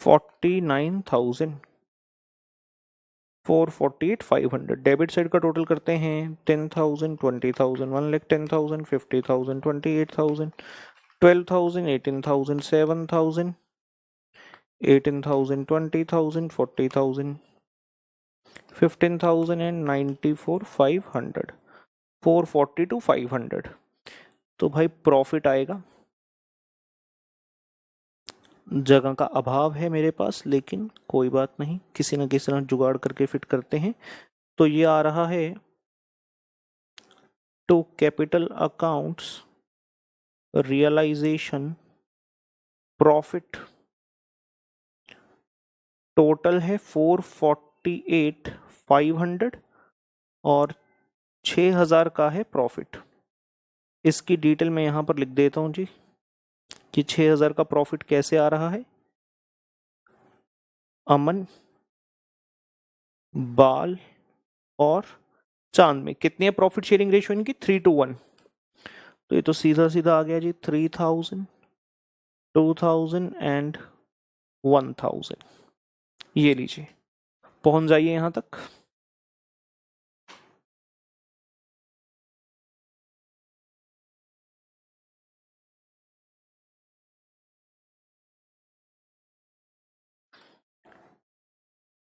Speaker 1: 49,000, 448,500। डेबिट साइड का टोटल करते हैं 10,000, 20,000, 1,10,000, 50,000, 28,000, 12,000, 18,000, 7,000, 18,000, 20,000, 40,000, 15,000 and 94,500, 440 to 500। तो भाई प्रॉफिट आएगा, जगह का अभाव है मेरे पास, लेकिन कोई बात नहीं, किसी न किसी तरह जुगाड़ करके फिट करते हैं। तो ये आ रहा है to capital accounts realisation profit total है 448,500 और 6,000 का है प्रॉफिट। इसकी डिटेल मैं यहाँ पर लिख देता हूँ जी कि 6,000 का प्रॉफिट कैसे आ रहा है। अमन, बाल और चांद में कितनी है प्रॉफिट शेयरिंग रेशियो इनकी? 3:1। तो ये तो सीधा सीधा आ गया जी 3,000, 2,000 एंड 1,000। ये लीजिए, पहुंच जाइए यहां तक।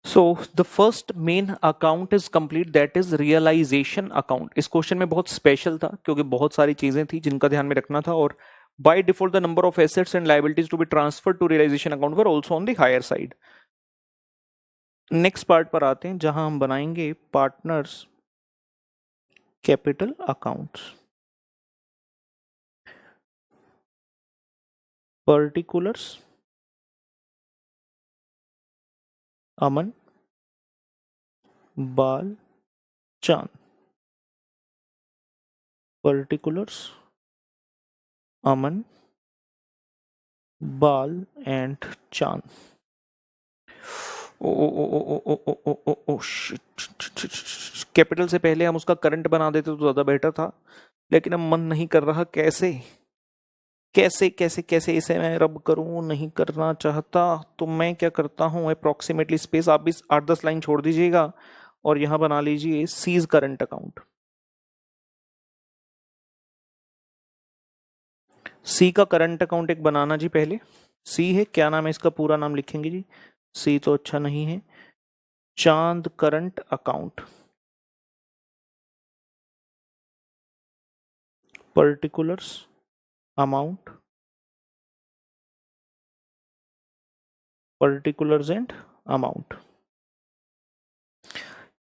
Speaker 1: So the first main account is complete, that is realisation account. इस क्वेश्चन में बहुत स्पेशल था क्योंकि बहुत सारी चीजें थी जिनका ध्यान में रखना था, और by default the number of assets and liabilities to be transferred to realisation account were also on the higher side. Next part पर आते हैं जहां हम बनाएंगे partners capital accounts. Particulars Aman, Bal, Chand. Particulars Aman, बाल एंड चांद। ओ ओ ओ ओ ओ ओ ओ ओ ओ कैपिटल से पहले हम उसका करंट बना देते तो ज्यादा बेटर था, लेकिन अब मन नहीं कर रहा। कैसे कैसे कैसे कैसे इसे मैं रब करूं? नहीं करना चाहता तो मैं क्या करता हूं, अप्रोक्सीमेटली स्पेस आप भी 8-10 लाइन छोड़ दीजिएगा और यहां बना लीजिए सीज करंट अकाउंट। सी का करंट अकाउंट एक बनाना जी। पहले सी है, क्या नाम है इसका? पूरा नाम लिखेंगे जी। सी तो अच्छा नहीं है, Chand current account. Particulars amount, particulars and amount.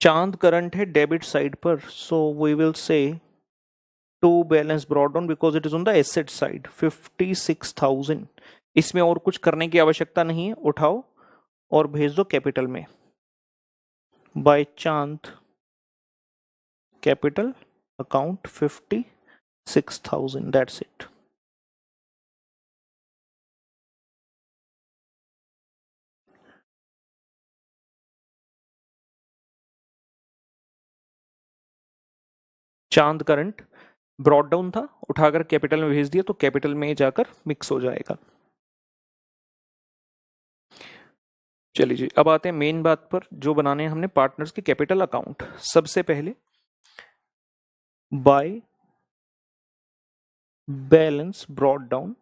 Speaker 1: Chand current है डेबिट साइड पर, so we will say to balance brought down because it is on the asset side 56,000। इसमें और कुछ करने की आवश्यकता नहीं है, उठाओ और भेज दो कैपिटल में। बाय चांद कैपिटल अकाउंट 56,000, दैट्स इट। चांद करंट ब्रॉट डाउन था, उठाकर कैपिटल में भेज दिया तो कैपिटल में जाकर मिक्स हो जाएगा। चलिए जी, अब आते हैं मेन बात पर जो बनाने हैं हमने पार्टनर्स के कैपिटल अकाउंट। सबसे पहले by balance brought down,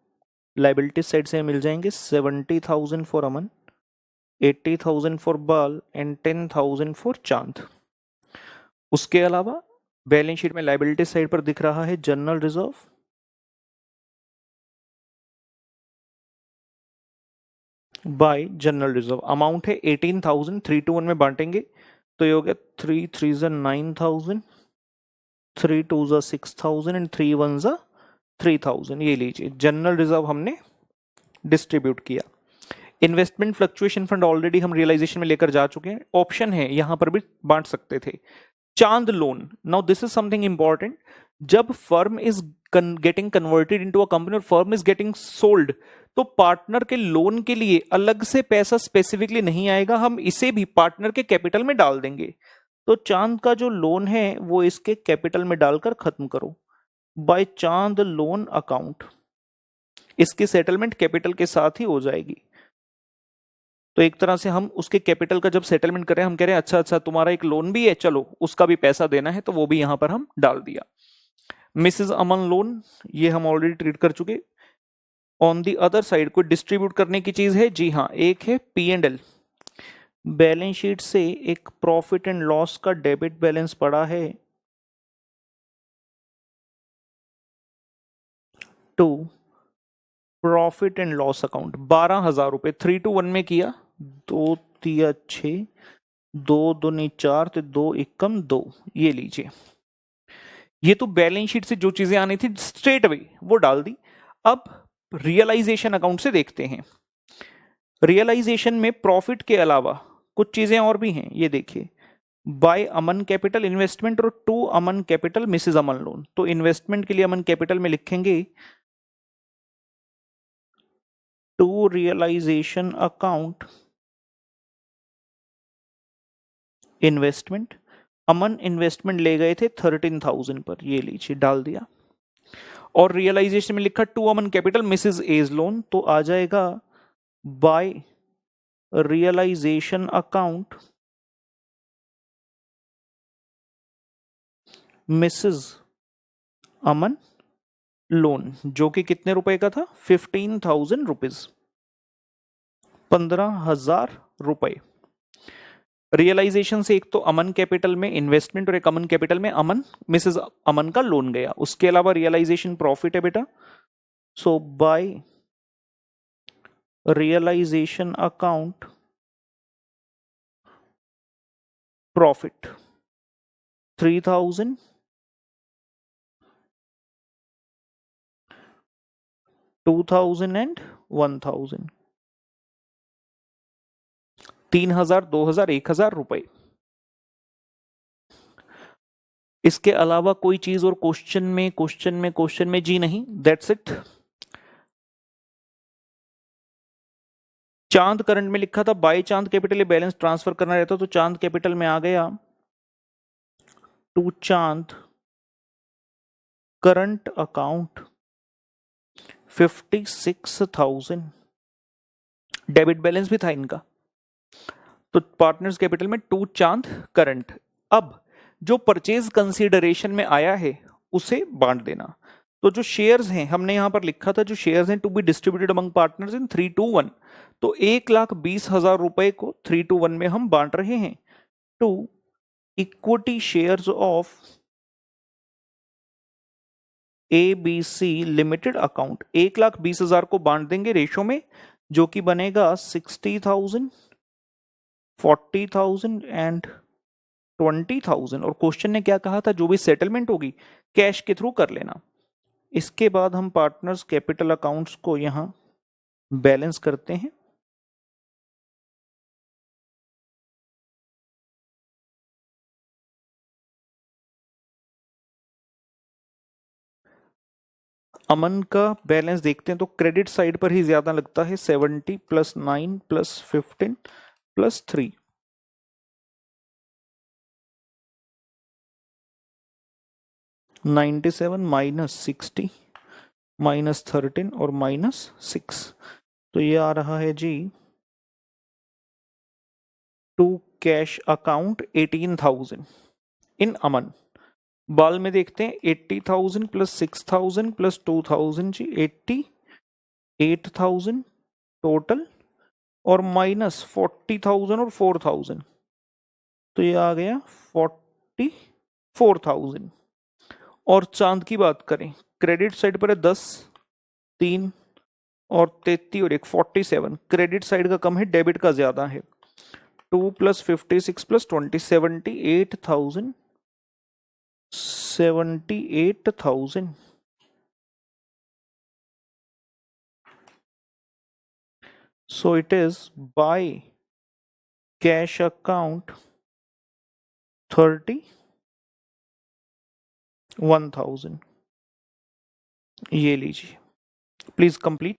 Speaker 1: liability side से मिल जाएंगे 70,000 फॉर अमन, 80,000 फॉर बाल एंड 10,000 फॉर चांद। उसके अलावा बैलेंस शीट में लाइबिलिटी साइड पर दिख रहा है general reserve, bye general reserve amount है 18,000। 3:1 में बांटेंगे तो ये हो गया 3 3 9,000, 3 2 6,000 एंड 3 1 3,000। ये लीजिए जनरल रिजर्व हमने डिस्ट्रीब्यूट किया। इन्वेस्टमेंट फ्लक्चुएशन फंड ऑलरेडी हम रियलाइजेशन में लेकर जा चुके हैं, ऑप्शन है यहां पर भी बांट सकते थे। Chand loan, now this is something important. जब firm is getting converted into a company और फर्म इज गेटिंग सोल्ड, तो पार्टनर के लोन के लिए अलग से पैसा स्पेसिफिकली नहीं आएगा, हम इसे भी पार्टनर के कैपिटल में डाल देंगे। तो चांद का जो लोन है वो इसके कैपिटल में डालकर खत्म करो। बाय चांद लोन अकाउंट, इसकी सेटलमेंट कैपिटल के साथ ही हो जाएगी। तो एक तरह से हम उसके कैपिटल का जब सेटलमेंट करें, हम कह रहे हैं अच्छा अच्छा तुम्हारा एक लोन भी है, चलो उसका भी पैसा देना है, तो वो भी यहां पर हम डाल दिया। मिसेस अमन लोन, ये हम ऑलरेडी ट्रीट कर चुके। ऑन दी अदर साइड कोई डिस्ट्रीब्यूट करने की चीज है? जी हाँ, एक है P&L। बैलेंस शीट से एक प्रॉफिट एंड लॉस का डेबिट बैलेंस पड़ा है to profit and loss account 12,000 रुपए। 3:1 में किया, 2 3 6, 2 2 4 तो 2 एकम 2। ये लीजिए, ये तो बैलेंस शीट से जो चीजें आनी थी स्ट्रेट अवे वो डाल दी। अब रियलाइजेशन अकाउंट से देखते हैं। रियलाइजेशन में प्रॉफिट के अलावा कुछ चीजें और भी हैं, ये देखिए, बाय अमन कैपिटल इन्वेस्टमेंट और to Aman capital Mrs Aman loan. तो इन्वेस्टमेंट के लिए अमन कैपिटल में लिखेंगे to realisation account investment. Aman investment ले गए थे 13,000 पर, ये लीजिए डाल दिया। और रियलाइजेशन में लिखा to Aman capital Mrs as loan, तो आ जाएगा by realisation account Mrs Aman loan, जो कि कितने रुपए का था, 15,000 रुपीज, 15,000 रुपए। रियलाइजेशन से एक तो अमन कैपिटल में इन्वेस्टमेंट और एक अमन कैपिटल में अमन मिसेज अमन का लोन गया, उसके अलावा रियलाइजेशन प्रॉफिट है बेटा। So by realisation account profit 3,000, 2,000 and 1,000, 3,000, 2,000, 1,000 रुपए। इसके अलावा कोई चीज और क्वेश्चन में जी नहीं, दैट्स इट। चांद करंट में लिखा था बाय चांद कैपिटल बैलेंस ट्रांसफर करना रहता, तो चांद कैपिटल में आ गया टू चांद करंट अकाउंट 56,000, डेबिट बैलेंस भी था इनका, तो पार्टनर्स कैपिटल में टू चांद करंट। अब जो परचेज कंसीडरेशन में आया है उसे बांट देना। तो जो शेयर्स हैं, हमने यहां पर लिखा था जो शेयर्स हैं to be distributed among partners in 3:1, तो 1,20,000 रुपए को 3:1 में हम बांट रहे हैं to equity shares of ABC limited account. 1,20,000 को बांट देंगे रेशो में, जो कि बनेगा 60,000, 40,000 एंड 20,000। और क्वेश्चन ने क्या कहा था, जो भी सेटलमेंट होगी कैश के थ्रू कर लेना। इसके बाद हम पार्टनर्स कैपिटल अकाउंट्स को यहां बैलेंस करते हैं। अमन का बैलेंस देखते हैं तो क्रेडिट साइड पर ही ज्यादा लगता है, 70 + 9 + 15 + 3, 97 - 60 - 13 और -6, तो ये आ रहा है जी टू कैश अकाउंट 18,000 इन अमन। बाल में देखते हैं 80,000 + 6,000 + 2,000 जी 88,000 टोटल, और -40,000 और 4,000, तो ये आ गया 44,000। और चांद की बात करें, क्रेडिट साइड पर है 10, 3 और 33 और एक 47, क्रेडिट साइड का कम है, डेबिट का ज्यादा है। 2 + 56 + 20, 78,000, 78,000। So it is by cash account 31,000। ये लीजिए, प्लीज कंप्लीट।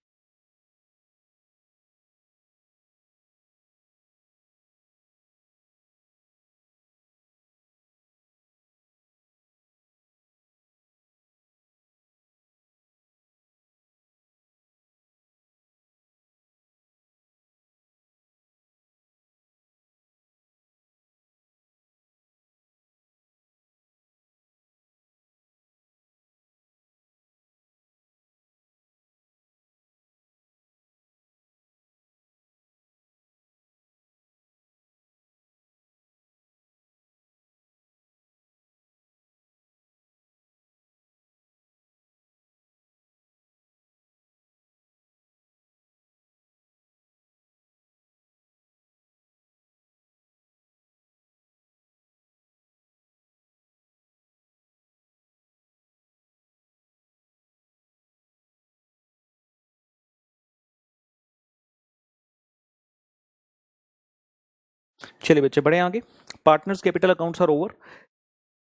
Speaker 1: चलिए बच्चे बढ़े आगे। Partners capital accounts are over.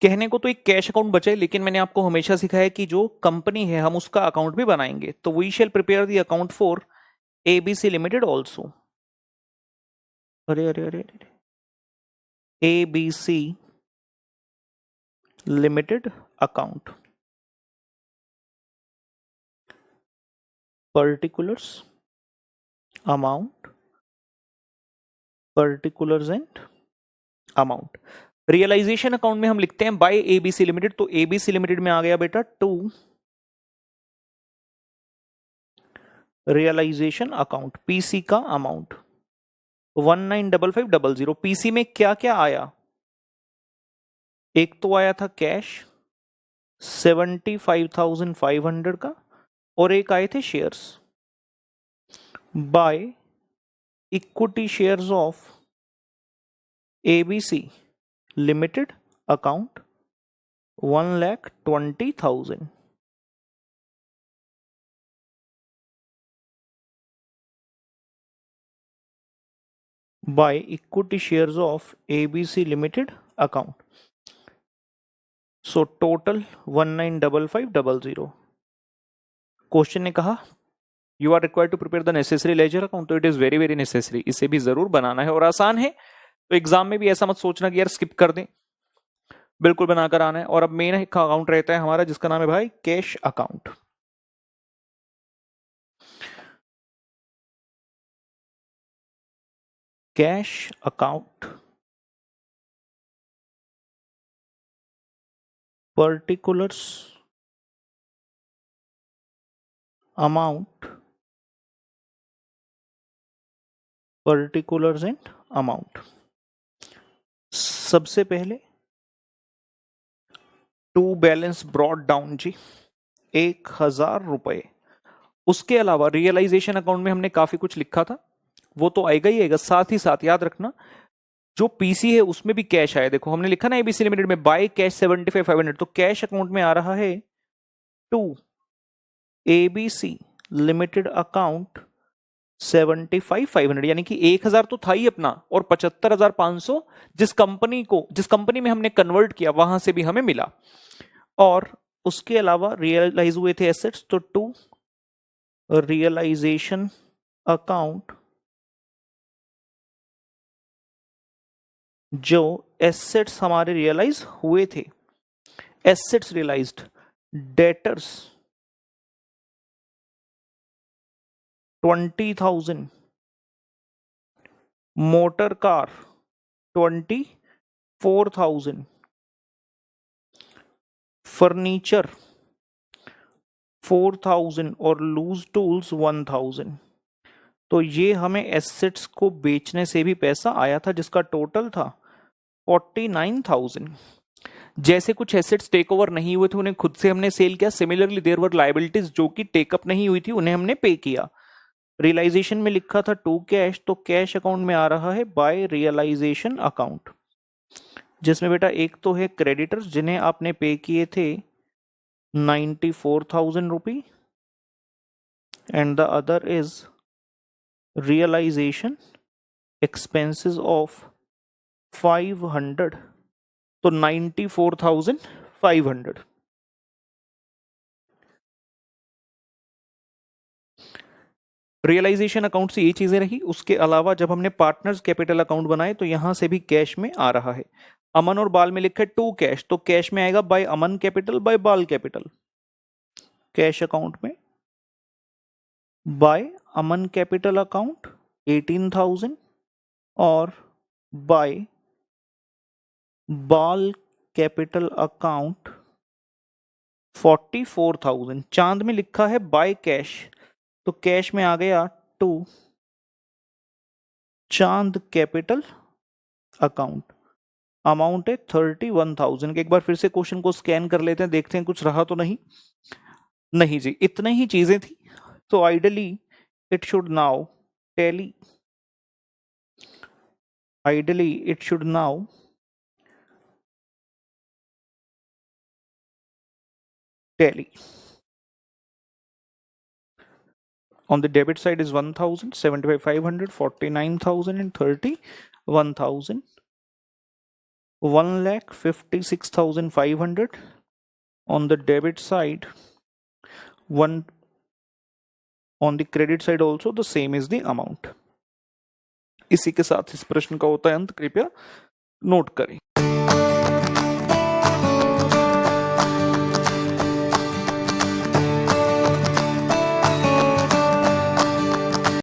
Speaker 1: कहने को तो एक कैश अकाउंट बचा है, लेकिन मैंने आपको हमेशा सिखाया कि जो कंपनी है हम उसका अकाउंट भी बनाएंगे, तो we shall prepare the account for ABC limited also. अरे अरे अरे ABC limited account, particulars, amount, particulars and amount. Realisation account में हम लिखते हैं बाय एबीसी लिमिटेड, तो एबीसी लिमिटेड में आ गया बेटा टू रियलाइजेशन अकाउंट, पीसी का अमाउंट 195500। पीसी में क्या क्या आया? एक तो आया था कैश 75,500 का, और एक आए थे shares by equity shares of ABC limited account 1,20,000। by equity shares of ABC Limited account. So total 195500। Question ने कहा you are required to prepare the necessary ledger account, तो it is very very necessary, इसे भी जरूर बनाना है और आसान है। तो एग्जाम में भी ऐसा मत सोचना कि यार स्किप कर दें, बिल्कुल बनाकर आना है। और अब मेन अकाउंट रहता है हमारा जिसका नाम है भाई cash account. Cash account, particulars, amount, particulars and amount. सबसे पहले टू बैलेंस ब्रॉड डाउन जी 1,000 रुपए। उसके अलावा रियलाइजेशन अकाउंट में हमने काफी कुछ लिखा था, वो तो आएगा ही आएगा। साथ ही साथ याद रखना जो पीसी है उसमें भी कैश आया। देखो हमने लिखा ना एबीसी लिमिटेड में बाय कैश 75,500, तो कैश अकाउंट में आ रहा है टू एबीसी लिमिटेड अकाउंट 75,500, यानी कि 1,000 तो था ही अपना, और 75,500 जिस कंपनी में हमने कन्वर्ट किया वहां से भी हमें मिला। और उसके अलावा रियलाइज हुए थे एसेट्स, तो टू रियलाइजेशन अकाउंट जो एसेट्स हमारे रियलाइज हुए थे, assets realised, debtors 20,000, motor car 24,000, furniture 4,000 और लूज टूल्स 1,000। तो ये हमें एसेट्स को बेचने से भी पैसा आया था जिसका टोटल था 49,000। जैसे कुछ एसेट्स टेक ओवर नहीं हुए थे उन्हें खुद से हमने सेल किया। सिमिलरली देयर वर लायबिलिटीज जो कि टेकअप नहीं हुई थी उन्हें हमने पे किया। रियलाइजेशन में लिखा था टू कैश, तो कैश अकाउंट में आ रहा है बाय रियलाइजेशन अकाउंट, जिसमें बेटा एक तो है क्रेडिटर्स जिन्हें आपने पे किए थे 94,000 rupee, and the other is realisation expenses of 500, तो 94,500। रियलाइजेशन अकाउंट से ये चीजें रही। उसके अलावा जब हमने पार्टनर्स कैपिटल अकाउंट बनाए तो यहां से भी कैश में आ रहा है। अमन और बाल में लिखा है टू कैश, तो कैश में आएगा बाय अमन कैपिटल बाय बाल कैपिटल। कैश अकाउंट में बाय अमन कैपिटल अकाउंट 18,000 और बाय बाल कैपिटल अकाउंट 44,000। चांद में लिखा है बाय कैश, तो कैश में आ गया टू चांद कैपिटल अकाउंट, अमाउंट है 31,000। एक बार फिर से क्वेश्चन को स्कैन कर लेते हैं, देखते हैं कुछ रहा तो नहीं। नहीं जी, इतनी ही चीजें थी। तो ideally it should now tally, ideally it should now tally. On the debit side is 1,000, 75,500, 49,000 and 30. 1000, 1,56,500. On the debit side, on the credit side also the same is the amount. इसी के साथ इस प्रश्न का होता है अंत, कृपया नोट करें।